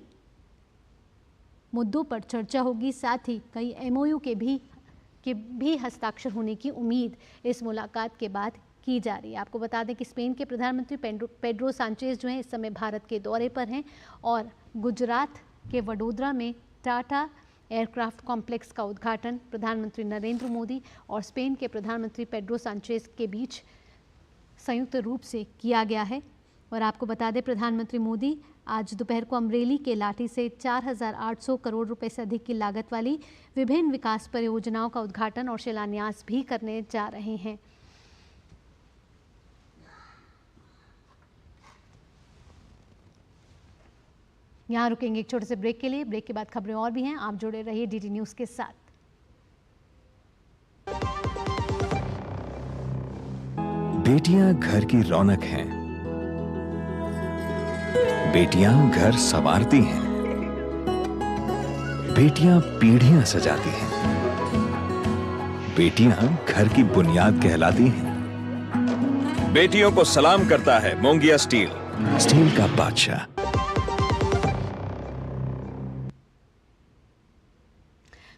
मुद्दों पर चर्चा होगी। साथ ही कई MOU के भी हस्ताक्षर होने की उम्मीद इस मुलाकात के बाद की जा रही है। आपको बता दें कि स्पेन के प्रधानमंत्री पेड्रो सांचेज जो हैं इस समय भारत के दौरे पर हैं और गुजरात के वडोदरा में टाटा एयरक्राफ्ट कॉम्प्लेक्स का उद्घाटन प्रधानमंत्री नरेंद्र मोदी और स्पेन के प्रधानमंत्री पेड्रो सांचेज के बीच संयुक्त रूप से किया गया है। और आपको बता दें प्रधानमंत्री मोदी आज दोपहर को अमरेली के लाठी से 4,800 करोड़ रुपए से अधिक की लागत वाली विभिन्न विकास परियोजनाओं का उद्घाटन और शिलान्यास भी करने जा रहे हैं। यहाँ रुकेंगे एक छोटे से ब्रेक के लिए। ब्रेक के बाद खबरें और भी हैं, आप जुड़े रहिए DD न्यूज के साथ। बेटियां घर की रौनक हैं। बेटियां घर संवारती हैं। बेटियां पीढ़ियां सजाती हैं। बेटियां घर की बुनियाद कहलाती हैं। बेटियों को सलाम करता है मोंगिया स्टील का बादशाह।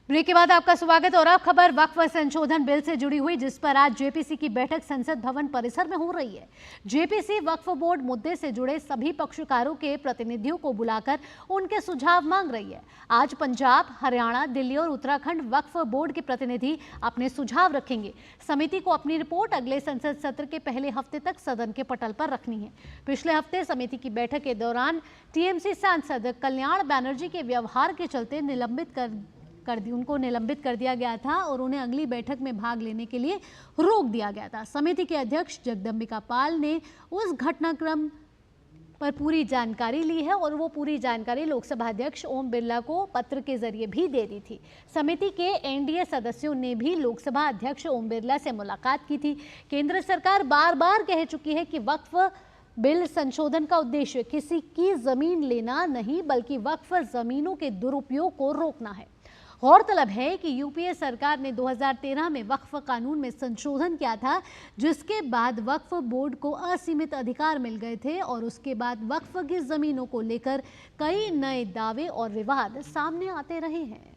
ब्रेक के बाद आपका स्वागत। और अब खबर वक्फ संशोधन बिल से जुड़ी हुई, जिस पर आज जेपीसी की बैठक संसद भवन परिसर में हो रही है। जेपीसी वक्फ बोर्ड मुद्दे से जुड़े सभी पक्षकारों के प्रतिनिधियों को बुलाकर उनके सुझाव मांग रही है। आज पंजाब, हरियाणा, दिल्ली और उत्तराखंड वक्फ बोर्ड के प्रतिनिधि अपने सुझाव रखेंगे। समिति को अपनी रिपोर्ट अगले संसद सत्र के पहले हफ्ते तक सदन के पटल पर रखनी है। पिछले हफ्ते समिति की बैठक के दौरान टीएमसी सांसद कल्याण बनर्जी के व्यवहार के चलते उनको निलंबित कर दिया गया था और उन्हें अगली बैठक में भाग लेने के लिए रोक दिया गया था। समिति के अध्यक्ष जगदम्बिका पाल ने उस घटनाक्रम पर पूरी जानकारी ली है और वो पूरी जानकारी लोकसभा अध्यक्ष ओम बिरला को पत्र के जरिए भी दे दी थी। समिति के एनडीए सदस्यों ने भी लोकसभा अध्यक्ष ओम बिरला से मुलाकात की थी। केंद्र सरकार बार बार कह चुकी है कि वक्फ बिल संशोधन का उद्देश्य किसी की जमीन लेना नहीं, बल्कि वक्फ जमीनों के दुरुपयोग को रोकना है। गौरतलब है कि यूपीए सरकार ने 2013 में वक्फ कानून में संशोधन किया था, जिसके बाद वक्फ बोर्ड को असीमित अधिकार मिल गए थे और उसके बाद वक्फ की जमीनों को लेकर कई नए दावे और विवाद सामने आते रहे हैं।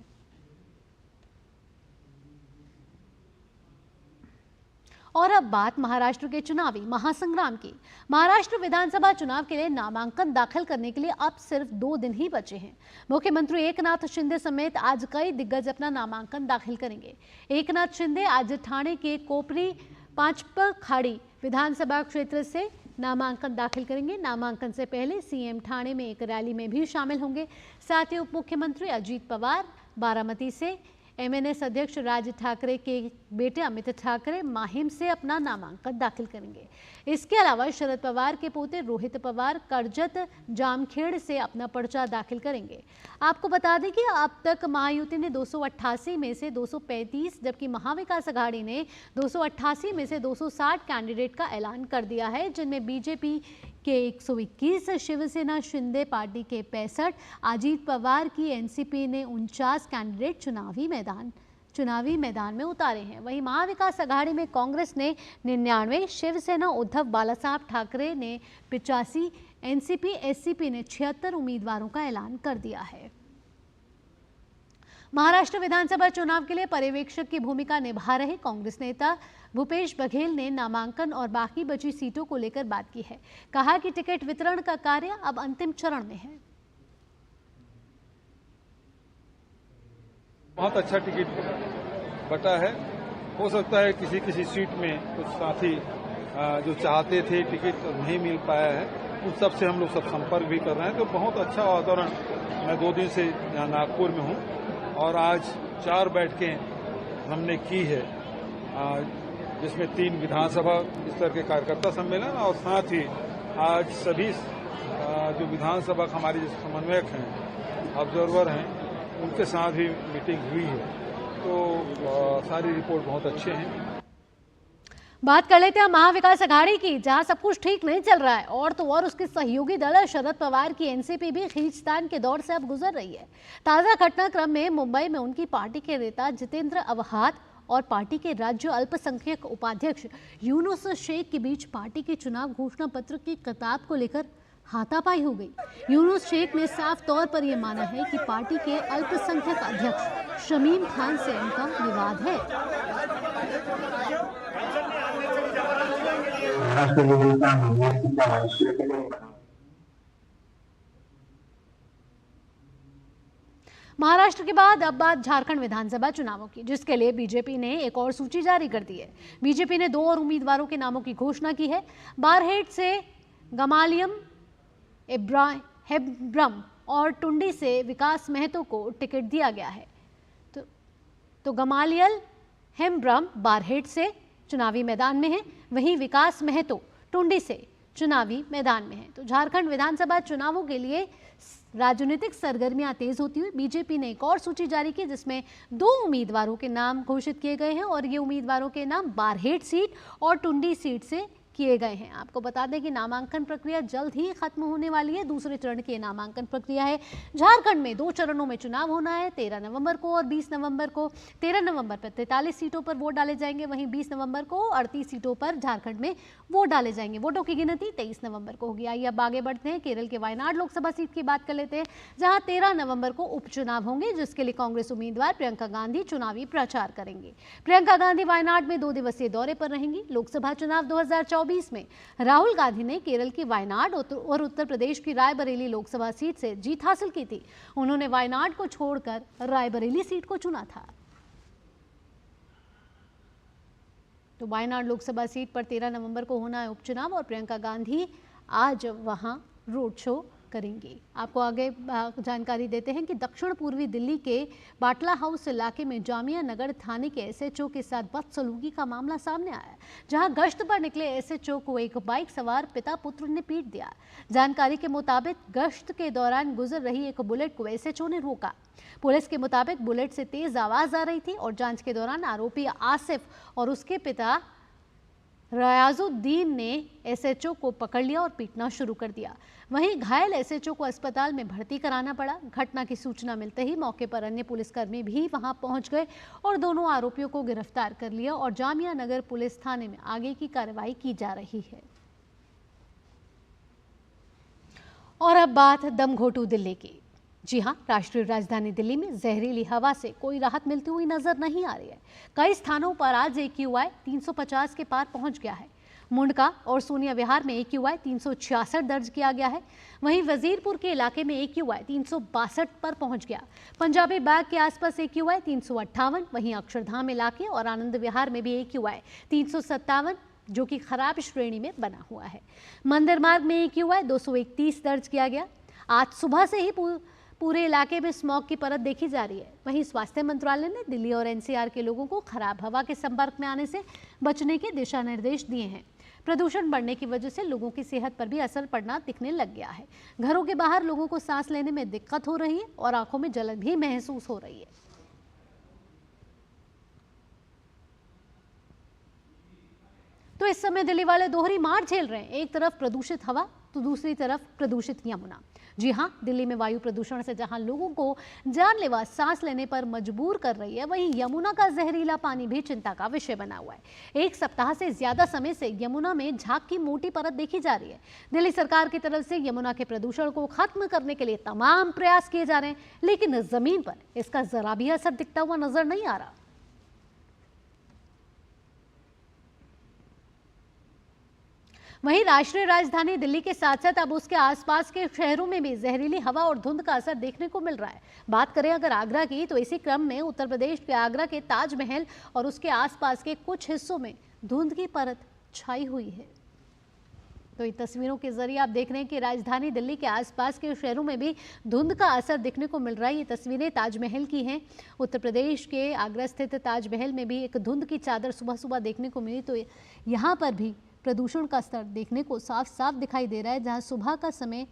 और अब बात महाराष्ट्र के चुनावी महासंग्राम की। महाराष्ट्र विधानसभा चुनाव के लिए नामांकन दाखिल करने के लिए अब सिर्फ 2 दिन ही बचे हैं। मुख्यमंत्री एकनाथ शिंदे समेत आज कई दिग्गज अपना नामांकन दाखिल करेंगे। एकनाथ शिंदे आज ठाणे के कोपरी पांचपखाड़ी विधानसभा क्षेत्र से नामांकन दाखिल करेंगे। नामांकन से पहले सीएम ठाणे में एक रैली में भी शामिल होंगे। साथ ही उप मुख्यमंत्री अजीत पवार बारामती से, एमएनएस अध्यक्ष राज ठाकरे के बेटे अमित ठाकरे माहिम से अपना नामांकन दाखिल करेंगे। इसके अलावा शरद पवार के पोते रोहित पवार कर्जत जामखेड़ से अपना पर्चा दाखिल करेंगे। आपको बता दें कि अब तक महायुति ने 288 में से 235, जबकि महाविकास अघाड़ी ने 288 में से 260 कैंडिडेट का ऐलान कर दिया है, जिनमें बीजेपी के 121, शिवसेना शिंदे पार्टी के 65, अजीत पवार की एनसीपी ने 49 कैंडिडेट चुनावी मैदान में उतारे हैं। वहीं महाविकास अघाड़ी में कांग्रेस ने 99, शिवसेना उद्धव बालासाहब ठाकरे ने 85, एनसीपी एससीपी ने 76 उम्मीदवारों का ऐलान कर दिया है। महाराष्ट्र विधानसभा चुनाव के लिए पर्यवेक्षक की भूमिका निभा रहे कांग्रेस नेता भूपेश बघेल ने नामांकन और बाकी बची सीटों को लेकर बात की है। कहा कि टिकट वितरण का कार्य अब अंतिम चरण में है। बहुत अच्छा टिकट बटा है। हो सकता है किसी किसी सीट में कुछ साथी जो चाहते थे टिकट नहीं मिल पाया है, उन सब से हम लोग सब संपर्क भी कर रहे हैं। तो बहुत अच्छा वातावरण, मैं 2 दिन से यहाँ नागपुर में हूँ और आज 4 बैठकें हमने की है, जिसमें 3 विधानसभा स्तर के कार्यकर्ता सम्मेलन और साथ ही आज सभी जो विधानसभा हमारे जो समन्वयक हैं, ऑब्जर्वर हैं, उनके साथ भी मीटिंग हुई है। तो सारी रिपोर्ट बहुत अच्छे हैं। बात कर लेते हैं महाविकास अघाड़ी की, जहां सब कुछ ठीक नहीं चल रहा है और तो और उसके सहयोगी दल शरद पवार की एनसीपी भी खींचतान के दौर से अब गुजर रही है। ताजा घटनाक्रम में मुंबई में उनकी पार्टी के नेता जितेंद्र अवहाद और पार्टी के राज्य अल्पसंख्यक उपाध्यक्ष यूनुस शेख के बीच पार्टी के चुनाव घोषणा पत्र की किताब को लेकर हाथापाई हो गई। यूनुस शेख ने साफ तौर पर यह माना है कि पार्टी के अल्पसंख्यक अध्यक्ष शमीम खान से उनका विवाद है। महाराष्ट्र के बाद अब बात झारखंड विधानसभा चुनावों की, जिसके लिए बीजेपी ने एक और सूची जारी कर दी है। बीजेपी ने 2 और उम्मीदवारों के नामों की घोषणा की है। बारहेट से गमालियम हेब्रम और टुंडी से विकास महतो को टिकट दिया गया है। तो गमालियल हेम्ब्रम बारहेट से चुनावी मैदान में है, वहीं विकास महतो टुंडी से चुनावी मैदान में है। तो झारखंड विधानसभा चुनावों के लिए राजनीतिक सरगर्मियां तेज होती हुई बीजेपी ने एक और सूची जारी की, जिसमें 2 उम्मीदवारों के नाम घोषित किए गए हैं और ये उम्मीदवारों के नाम बारहेट सीट और टुंडी सीट से किए गए हैं। आपको बता दें कि नामांकन प्रक्रिया जल्द ही खत्म होने वाली है। दूसरे चरण की नामांकन प्रक्रिया है। झारखंड में 2 चरणों में चुनाव होना है, 13 नवंबर को और 20 नवंबर को। 13 नवंबर पर 43 सीटों पर वोट डाले जाएंगे, वहीं 20 नवंबर को 38 सीटों पर झारखंड में वोट डाले जाएंगे। वोटों की गिनती 23 नवंबर को होगी। आइए अब आगे बढ़ते हैं, केरल के वायनाड लोकसभा सीट की बात कर लेते हैं, जहां 13 नवंबर को उपचुनाव होंगे, जिसके लिए कांग्रेस उम्मीदवार प्रियंका गांधी चुनावी प्रचार करेंगी। प्रियंका गांधी वायनाड में 2 दिवसीय दौरे पर रहेंगी। लोकसभा चुनाव 2024 में राहुल गांधी ने केरल की वायनाड और उत्तर प्रदेश की रायबरेली लोकसभा सीट से जीत हासिल की थी। उन्होंने वायनाड को छोड़कर रायबरेली सीट को चुना था। तो वायनाड लोकसभा सीट पर 13 नवंबर को होना है उपचुनाव और प्रियंका गांधी आज वहां रोड शो करेंगी। आपको आगे जानकारी देते हैं कि दक्षिण पूर्वी दिल्ली के बाटला हाउस इलाके में जामिया नगर थाने के एसएचओ के साथ बदसलूकी का मामला सामने आया, जहां गश्त पर निकले एसएचओ को एक बाइक सवार पिता पुत्र ने पीट दिया। जानकारी के मुताबिक गश्त के दौरान गुजर रही एक बुलेट को एसएचओ ने रोका। पुलिस के मुताबिक बुलेट से तेज आवाज आ रही थी और जांच के दौरान आरोपी आसिफ और उसके पिता रयाजुद्दीन ने एसएचओ को पकड़ लिया और पीटना शुरू कर दिया। वहीं घायल एसएचओ को अस्पताल में भर्ती कराना पड़ा। घटना की सूचना मिलते ही मौके पर अन्य पुलिसकर्मी भी वहां पहुंच गए और दोनों आरोपियों को गिरफ्तार कर लिया और जामिया नगर पुलिस थाने में आगे की कार्रवाई की जा रही है। और अब बात दमघोटू दिल्ली की। जी हां, राष्ट्रीय राजधानी दिल्ली में जहरीली हवा से कोई राहत मिलती हुई नजर नहीं आ रही है। कई स्थानों पर आज AQI 350 के पार पहुंच गया है। मुंडका और सोनिया विहार में AQI 366 दर्ज किया गया है। वहीं वजीरपुर के इलाके में AQI 362 पर पहुंच गया। पंजाबी बाग के आसपास AQI 358, वहीं अक्षरधाम इलाके और आनंद विहार में भी AQI 357 जो कि खराब श्रेणी में बना हुआ है। मंदिर मार्ग में AQI 231 दर्ज किया गया। आज सुबह से ही पूरे इलाके में स्मॉग की परत देखी जा रही है। वहीं स्वास्थ्य मंत्रालय ने दिल्ली और NCR के लोगों को खराब हवा के संपर्क में आने से बचने के दिशा निर्देश दिए हैं। प्रदूषण बढ़ने की वजह से लोगों की सेहत पर भी असर पड़ना दिखने लग गया है। घरों के बाहर लोगों को सांस लेने में दिक्कत हो रही है और आंखों में जलन भी महसूस हो रही है। तो इस समय दिल्ली वाले दोहरी मार झेल रहे हैं, एक तरफ प्रदूषित हवा तो दूसरी तरफ प्रदूषित यमुना। जी हां, दिल्ली में वायु प्रदूषण से जहां लोगों को जानलेवा सांस लेने पर मजबूर कर रही है, वहीं यमुना का जहरीला पानी भी चिंता का विषय बना हुआ है। एक सप्ताह से ज्यादा समय से यमुना में झाग की मोटी परत देखी जा रही है। दिल्ली सरकार की तरफ से यमुना के प्रदूषण को खत्म करने के लिए तमाम प्रयास किए जा रहे हैं, लेकिन जमीन पर इसका जरा भी असर दिखता हुआ नजर नहीं आ रहा। वहीं राष्ट्रीय राजधानी दिल्ली के साथ साथ अब उसके आसपास के शहरों में भी जहरीली हवा और धुंध का असर देखने को मिल रहा है। बात करें अगर आगरा की, तो इसी क्रम में उत्तर प्रदेश के आगरा के ताजमहल और उसके आसपास के कुछ हिस्सों में धुंध की परत छाई हुई है। तो इन तस्वीरों के जरिए आप देख रहे हैं कि राजधानी दिल्ली के आसपास के शहरों में भी धुंध का असर देखने को मिल रहा है। ये तस्वीरें ताजमहल की हैं। उत्तर प्रदेश के आगरा स्थित ताजमहल में भी एक धुंध की चादर सुबह सुबह देखने को मिली। तो यहाँ पर भी प्रदूषण का स्तर देखने को साफ साफ दिखाई दे रहा है, जहाँ सुबह का समय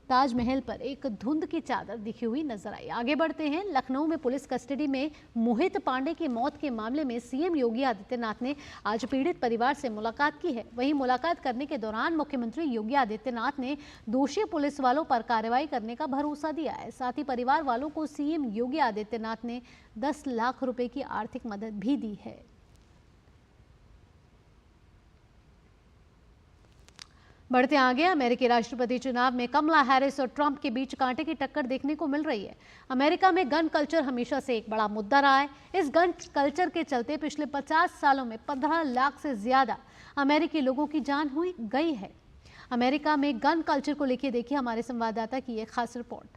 ताजमहल पर एक धुंध की चादर दिखी हुई नजर आई। आगे बढ़ते हैं। लखनऊ में पुलिस कस्टडी में मोहित पांडे की मौत के मामले में सीएम योगी आदित्यनाथ ने आज पीड़ित परिवार से मुलाकात की है। वहीं मुलाकात करने के दौरान मुख्यमंत्री योगी आदित्यनाथ ने दोषी पुलिस वालों पर कार्रवाई करने का भरोसा दिया है। साथ ही परिवार वालों को सीएम योगी आदित्यनाथ ने 10 लाख रुपए की आर्थिक मदद भी दी है। बढ़ते आगे, अमेरिकी राष्ट्रपति चुनाव में कमला हैरिस और ट्रंप के बीच कांटे की टक्कर देखने को मिल रही है। अमेरिका में गन कल्चर हमेशा से एक बड़ा मुद्दा रहा है। इस गन कल्चर के चलते पिछले 50 सालों में 15 लाख से ज्यादा अमेरिकी लोगों की जान हुई गई है। अमेरिका में गन कल्चर को लेकर देखिए हमारे संवाददाता की एक खास रिपोर्ट।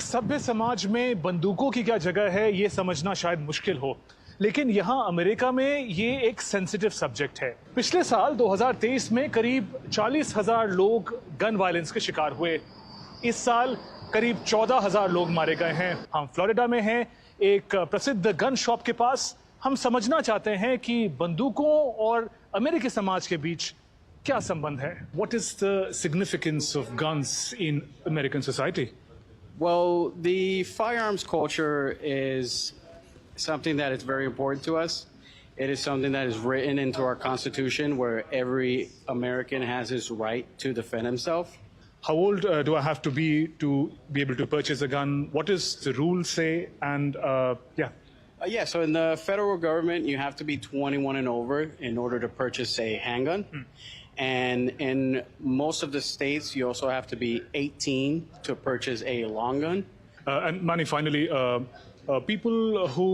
सभ्य समाज में बंदूकों की क्या जगह है, ये समझना शायद मुश्किल हो, लेकिन यहाँ अमेरिका में ये एक सेंसिटिव सब्जेक्ट है। पिछले साल 2023 में करीब 40,000 लोग गन वायलेंस के शिकार हुए। इस साल करीब 14,000 लोग मारे गए हैं। हम फ्लोरिडा में हैं, एक प्रसिद्ध गन शॉप के पास। हम समझना चाहते हैं कि बंदूकों और अमेरिकी समाज के बीच क्या संबंध है। What is the significance of guns in American society? Well, the firearms culture is something that is very important to us. It is something that is written into our Constitution, where every American has his right to defend himself. How old do I have to be able to purchase a gun? What does the rule say? And Yeah, so in the federal government, you have to be 21 and over in order to purchase a handgun. And in most of the states, you also have to be 18 to purchase a long gun. And Mani, finally, people who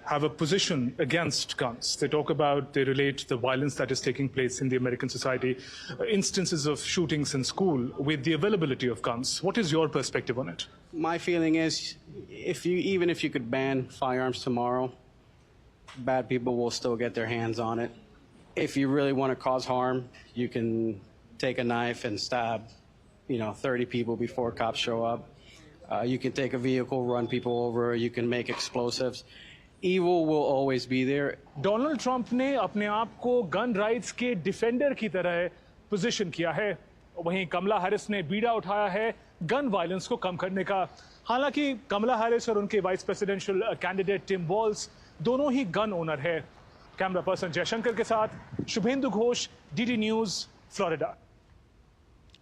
have a position against guns, they relate the violence that is taking place in the American society, instances of shootings in school with the availability of guns. What is your perspective on it? My feeling is, even if you could ban firearms tomorrow, bad people will still get their hands on it. If you really want to cause harm, you can take a knife and stab, 30 people before cops show up. You can take a vehicle, run people over. You can make explosives. Evil will always be there. Donald Trump ने अपने आप को gun rights के defender की तरह position किया है। वहीं कमला हैरिस ने बीड़ा उठाया है गन वायलेंस को कम करने का। हालांकि कमला हैरिस और उनके vice presidential candidate Tim Walz दोनों ही गन ओनर है। कैमरा पर्सन जयशंकर के साथ Shubhendu Ghosh, DD News, Florida.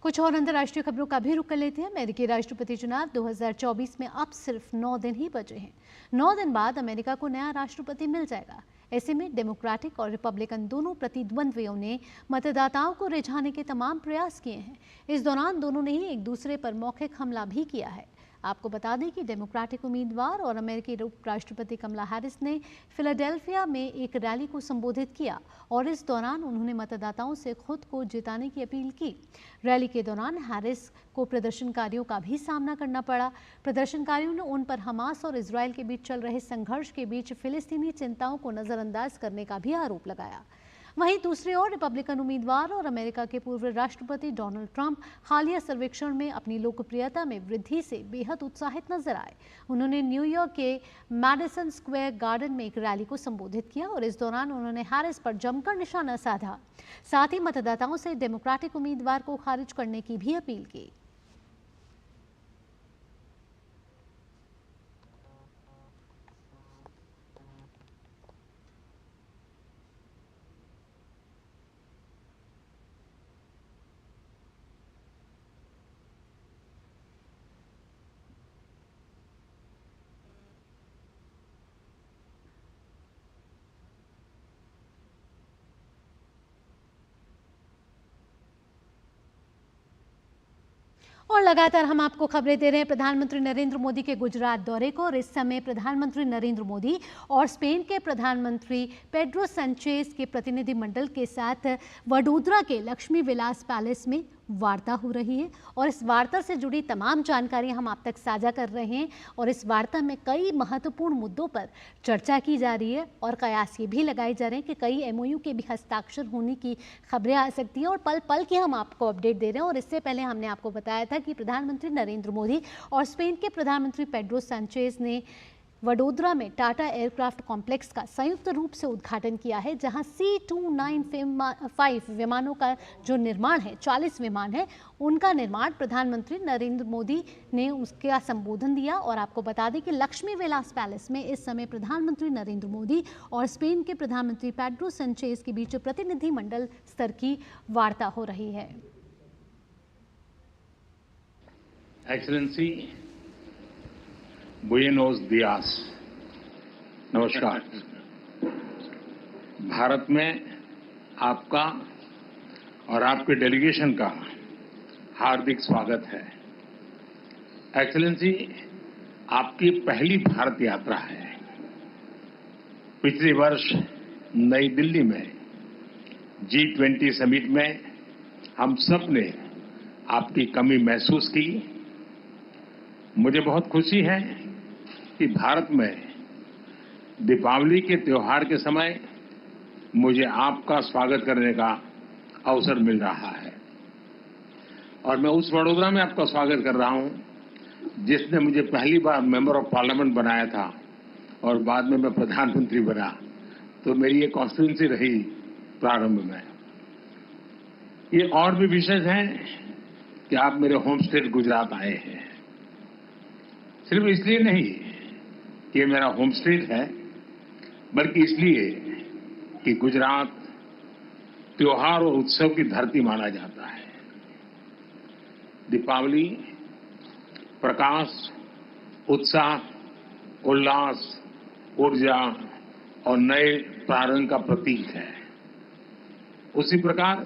कुछ और अंतर्राष्ट्रीय खबरों का भी रुख कर लेते हैं। अमेरिकी राष्ट्रपति चुनाव 2024 में अब सिर्फ 9 दिन ही बचे हैं। 9 दिन बाद अमेरिका को नया राष्ट्रपति मिल जाएगा। ऐसे में डेमोक्रेटिक और रिपब्लिकन दोनों प्रतिद्वंद्वियों ने मतदाताओं को रिझाने के तमाम प्रयास किए हैं। इस दौरान दोनों ने ही एक दूसरे पर मौखिक हमला भी किया है। आपको बता दें कि डेमोक्रेटिक उम्मीदवार और अमेरिकी राष्ट्रपति कमला हैरिस ने फिलाडेल्फिया में एक रैली को संबोधित किया और इस दौरान उन्होंने मतदाताओं से खुद को जिताने की अपील की। रैली के दौरान हैरिस को प्रदर्शनकारियों का भी सामना करना पड़ा। प्रदर्शनकारियों ने उन पर हमास और इजरायल के बीच चल रहे संघर्ष के बीच फिलिस्तीनी चिंताओं को नजरअंदाज करने का भी आरोप लगाया। वहीं दूसरी ओर रिपब्लिकन उम्मीदवार और अमेरिका के पूर्व राष्ट्रपति डोनाल्ड ट्रंप हालिया सर्वेक्षण में अपनी लोकप्रियता में वृद्धि से बेहद उत्साहित नजर आए। उन्होंने न्यूयॉर्क के मैडिसन स्क्वायर गार्डन में एक रैली को संबोधित किया और इस दौरान उन्होंने हैरिस पर जमकर निशाना साधा। साथ ही मतदाताओं से डेमोक्रेटिक उम्मीदवार को खारिज करने की भी अपील की। और लगातार हम आपको खबरें दे रहे हैं प्रधानमंत्री नरेंद्र मोदी के गुजरात दौरे को। और इस समय प्रधानमंत्री नरेंद्र मोदी और स्पेन के प्रधानमंत्री पेड्रो सांचेज के प्रतिनिधिमंडल के साथ वडोदरा के लक्ष्मी विलास पैलेस में वार्ता हो रही है और इस वार्ता से जुड़ी तमाम जानकारी हम आप तक साझा कर रहे हैं। और इस वार्ता में कई महत्वपूर्ण मुद्दों पर चर्चा की जा रही है और कयास ये भी लगाए जा रहे हैं कि कई एमओयू के भी हस्ताक्षर होने की खबरें आ सकती हैं और पल पल की हम आपको अपडेट दे रहे हैं। और इससे पहले हमने आपको बताया था कि प्रधानमंत्री नरेंद्र मोदी और स्पेन के प्रधानमंत्री पेड्रो सांचेज ने वडोदरा में टाटा एयरक्राफ्ट कॉम्प्लेक्स का संयुक्त रूप से उद्घाटन किया है, जहां C295 विमानों का जो निर्माण है, 40 विमान है, उनका निर्माण प्रधानमंत्री नरेंद्र मोदी ने उसका संबोधन दिया। और आपको बता दें कि लक्ष्मी विलास पैलेस में इस समय प्रधानमंत्री नरेंद्र मोदी और स्पेन के प्रधानमंत्री पेड्रो सांचेज के बीच प्रतिनिधिमंडल स्तर की वार्ता हो रही है। एक्सेलेंसी, बुएनोस दियास, नमस्कार। भारत में आपका और आपके डेलीगेशन का हार्दिक स्वागत है। एक्सेलेंसी, आपकी पहली भारत यात्रा है। पिछले वर्ष नई दिल्ली में G20 समिट में हम सब ने आपकी कमी महसूस की। मुझे बहुत खुशी है कि भारत में दीपावली के त्योहार के समय मुझे आपका स्वागत करने का अवसर मिल रहा है और मैं उस वडोदरा में आपका स्वागत कर रहा हूं जिसने मुझे पहली बार मेंबर ऑफ पार्लियामेंट बनाया था और बाद में मैं प्रधानमंत्री बना, तो मेरी ये कॉन्स्टिट्यूंसी रही प्रारंभ में। ये और भी विशेष है कि आप मेरे होम स्टेट गुजरात आए हैं। सिर्फ इसलिए नहीं कि ये मेरा होम स्टेट है, बल्कि इसलिए कि गुजरात त्योहार और उत्सव की धरती माना जाता है। दीपावली प्रकाश, उत्साह, उल्लास, ऊर्जा और नए प्रारंभ का प्रतीक है। उसी प्रकार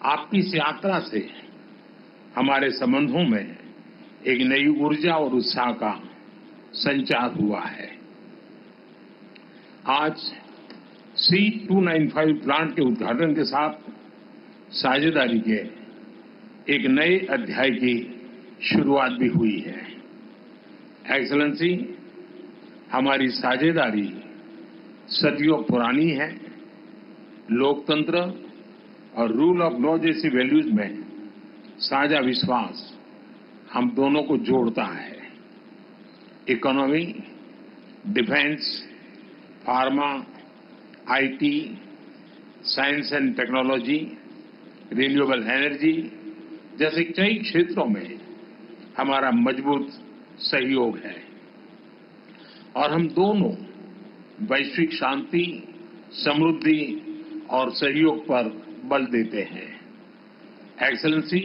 आपकी इस यात्रा से हमारे संबंधों में एक नई ऊर्जा और उत्साह का संचार हुआ है। आज C295 प्लांट के उद्घाटन के साथ साझेदारी के एक नए अध्याय की शुरुआत भी हुई है। एक्सेलेंसी, हमारी साझेदारी सदियों पुरानी है। लोकतंत्र और रूल ऑफ लॉ जैसी वैल्यूज में साझा विश्वास हम दोनों को जोड़ता है। Economy, defence, pharma, IT, science and technology, renewable energy जैसे कई क्षेत्रों में हमारा मजबूत सहयोग है और हम दोनों वैश्विक शांति, समृद्धि और सहयोग पर बल देते हैं। Excellency,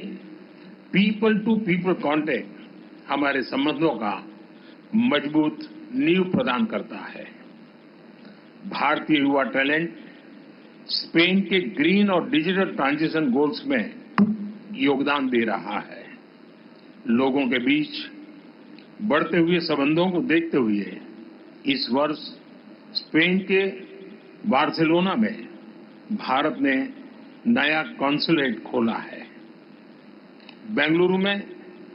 people to people contact हमारे संबंधों का मजबूत नींव प्रदान करता है। भारतीय युवा टैलेंट स्पेन के ग्रीन और डिजिटल ट्रांजिशन गोल्स में योगदान दे रहा है। लोगों के बीच बढ़ते हुए संबंधों को देखते हुए इस वर्ष स्पेन के बार्सिलोना में भारत ने नया कॉन्सुलेट खोला है। बेंगलुरु में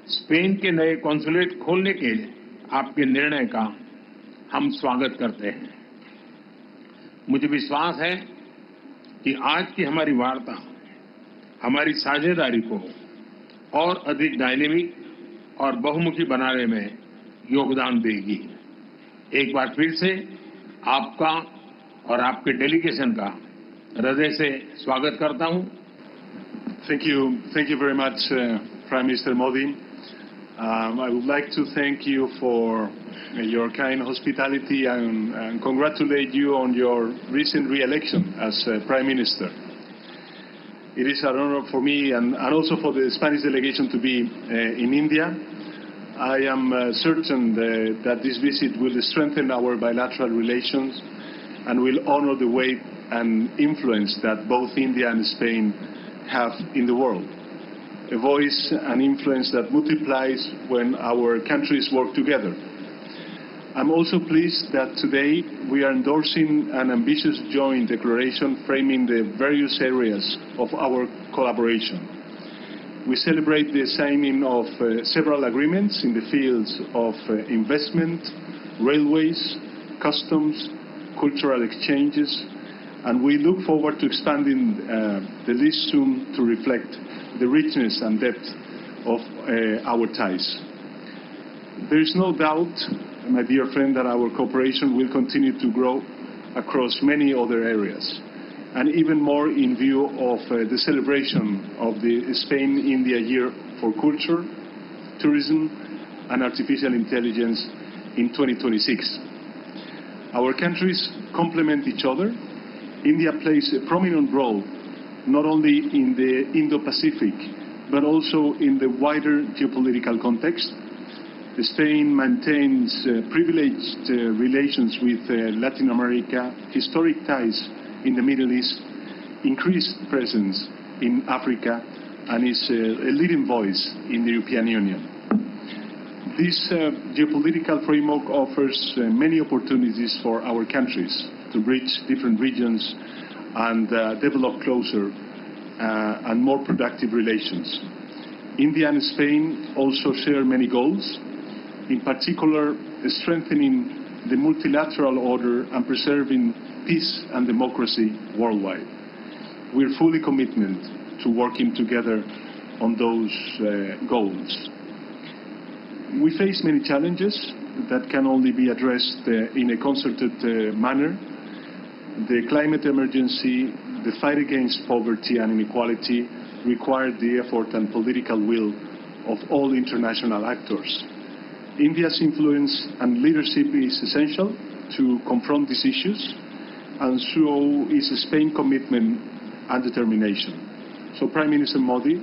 स्पेन के नए कॉन्सुलेट खोलने के आपके निर्णय का हम स्वागत करते हैं। मुझे विश्वास है कि आज की हमारी वार्ता हमारी साझेदारी को और अधिक डायनेमिक और बहुमुखी बनाने में योगदान देगी। एक बार फिर से आपका और आपके डेलीगेशन का हृदय से स्वागत करता हूं। Thank you very much, Prime Minister Modi. I would like to thank you for your kind hospitality and congratulate you on your recent re-election as Prime Minister. It is an honor for me and also for the Spanish delegation to be in India. I am certain that this visit will strengthen our bilateral relations and will honor the weight and influence that both India and Spain have in the world. a voice and influence that multiplies when our countries work together. I'm also pleased that today we are endorsing an ambitious joint declaration framing the various areas of our collaboration. We celebrate the signing of several agreements in the fields of investment, railways, customs, cultural exchanges, and we look forward to expanding the list soon to reflect the richness and depth of our ties. There is no doubt, my dear friend, that our cooperation will continue to grow across many other areas, and even more in view of the celebration of the Spain-India Year for Culture, Tourism and Artificial Intelligence in 2026. Our countries complement each other. India plays a prominent role not only in the Indo-Pacific but also in the wider geopolitical context. Spain maintains privileged relations with Latin America, historic ties in the Middle East, increased presence in Africa, and is a leading voice in the European Union. This geopolitical framework offers many opportunities for our countries to reach different regions and develop closer and more productive relations. India and Spain also share many goals, in particular strengthening the multilateral order and preserving peace and democracy worldwide. We are fully committed to working together on those goals. We face many challenges that can only be addressed in a concerted manner. The climate emergency, the fight against poverty and inequality require the effort and political will of all international actors. India's influence and leadership is essential to confront these issues, and so is Spain's commitment and determination. So, Prime Minister Modi,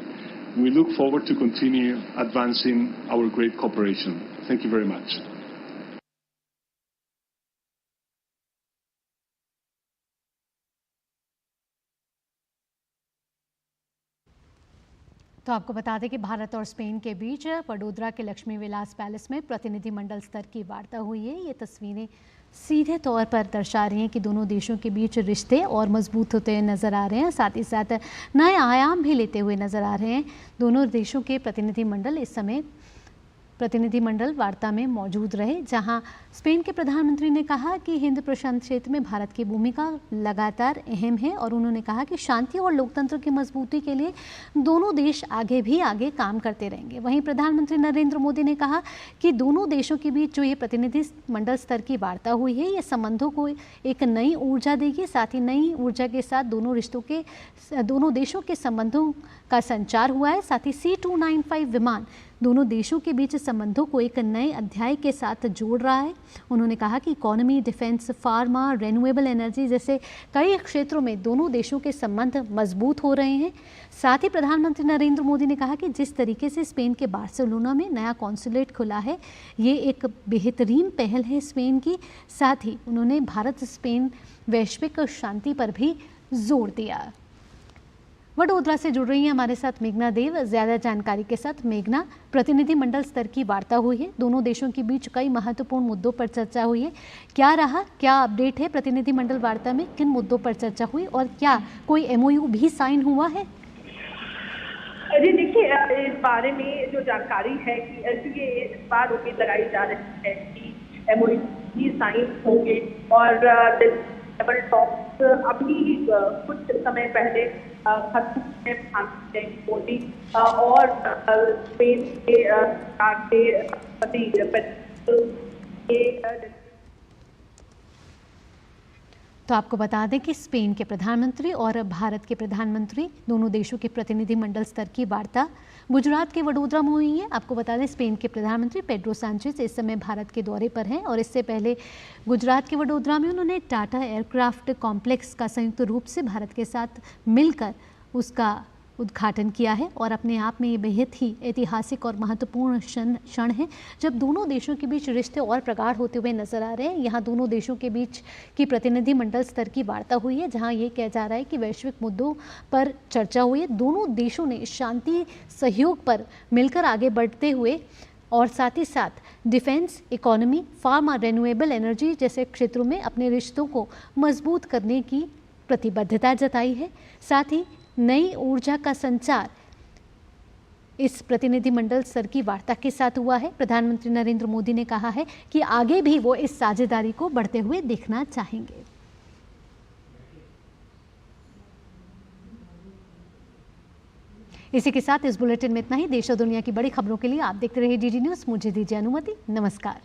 we look forward to continue advancing our great cooperation. Thank you very much. तो आपको बता दें कि भारत और Spain के बीच वडोदरा के Lakshmi Vilas palace में प्रतिनिधिमंडल स्तर की वार्ता हुई है। ये तस्वीरें सीधे तौर पर दर्शा रही हैं कि दोनों देशों के बीच रिश्ते और मजबूत होते नज़र आ रहे हैं, साथ ही साथ नए आयाम भी लेते हुए नज़र आ रहे हैं। दोनों देशों के प्रतिनिधिमंडल इस समय प्रतिनिधिमंडल वार्ता में मौजूद रहे, जहां स्पेन के प्रधानमंत्री ने कहा कि हिंद प्रशांत क्षेत्र में भारत की भूमिका लगातार अहम है और उन्होंने कहा कि शांति और लोकतंत्र की मजबूती के लिए दोनों देश आगे काम करते रहेंगे। वहीं प्रधानमंत्री नरेंद्र मोदी ने कहा कि दोनों देशों के बीच जो ये प्रतिनिधिमंडल स्तर की वार्ता हुई है, ये संबंधों को एक नई ऊर्जा देगी। साथ ही नई ऊर्जा के साथ दोनों देशों के संबंधों का संचार हुआ है। साथ ही C-295 विमान दोनों देशों के बीच संबंधों को एक नए अध्याय के साथ जोड़ रहा है। उन्होंने कहा कि economy, defence, pharma, renewable energy जैसे कई क्षेत्रों में दोनों देशों के संबंध मजबूत हो रहे हैं। साथ ही प्रधानमंत्री नरेंद्र मोदी ने कहा कि जिस तरीके से स्पेन के बार्सिलोना में नया कॉन्सुलेट खुला है, ये एक बेहतरीन पहल है स्पेन की। साथ ही उन्होंने भारत स्पेन वैश्विक शांति पर भी जोर दिया। वडोदरा से जुड़ रही हैं हमारे साथ मेघना देव ज्यादा जानकारी के साथ। मेघना, प्रतिनिधिमंडल स्तर की वार्ता हुई है, दोनों देशों के बीच कई महत्वपूर्ण मुद्दों पर चर्चा हुई है। क्या अपडेट है प्रतिनिधिमंडल वार्ता में, किन मुद्दों पर चर्चा हुई और क्या कोई MOU भी साइन हुआ है? जी देखिए, इस बारे में जो जानकारी है कि ये इस बार उम्मीद लगाई जा रही है कि MOU भी साइन होंगे और डबल टॉक्स अभी कुछ समय पहले खत्म हुए मोदी और स्पेन के तो आपको बता दें कि स्पेन के प्रधानमंत्री और भारत के प्रधानमंत्री दोनों देशों के प्रतिनिधिमंडल स्तर की वार्ता गुजरात के वडोदरा में हुई है। आपको बता दें स्पेन के प्रधानमंत्री पेड्रो सांचेज इस समय भारत के दौरे पर हैं और इससे पहले गुजरात के वडोदरा में उन्होंने टाटा एयरक्राफ्ट कॉम्प्लेक्स का संयुक्त रूप से भारत के साथ मिलकर उसका उद्घाटन किया है और अपने आप में ये बेहद ही ऐतिहासिक और महत्वपूर्ण क्षण है जब दोनों देशों के बीच रिश्ते और प्रगाढ़ होते हुए नजर आ रहे हैं। यहाँ दोनों देशों के बीच की प्रतिनिधिमंडल स्तर की वार्ता हुई है जहाँ ये कहा जा रहा है कि वैश्विक मुद्दों पर चर्चा हुई है। दोनों देशों ने शांति सहयोग पर मिलकर आगे बढ़ते हुए और साथ ही साथ defence, economy, pharma, renewable energy जैसे क्षेत्रों में अपने रिश्तों को मजबूत करने की प्रतिबद्धता जताई है। साथ ही नई ऊर्जा का संचार इस प्रतिनिधिमंडल स्तर की वार्ता के साथ हुआ है। प्रधानमंत्री नरेंद्र मोदी ने कहा है कि आगे भी वो इस साझेदारी को बढ़ते हुए देखना चाहेंगे। इसी के साथ इस बुलेटिन में इतना ही। देश और दुनिया की बड़ी खबरों के लिए आप देखते रहिए डीडी न्यूज़। मुझे दीजिए अनुमति। नमस्कार।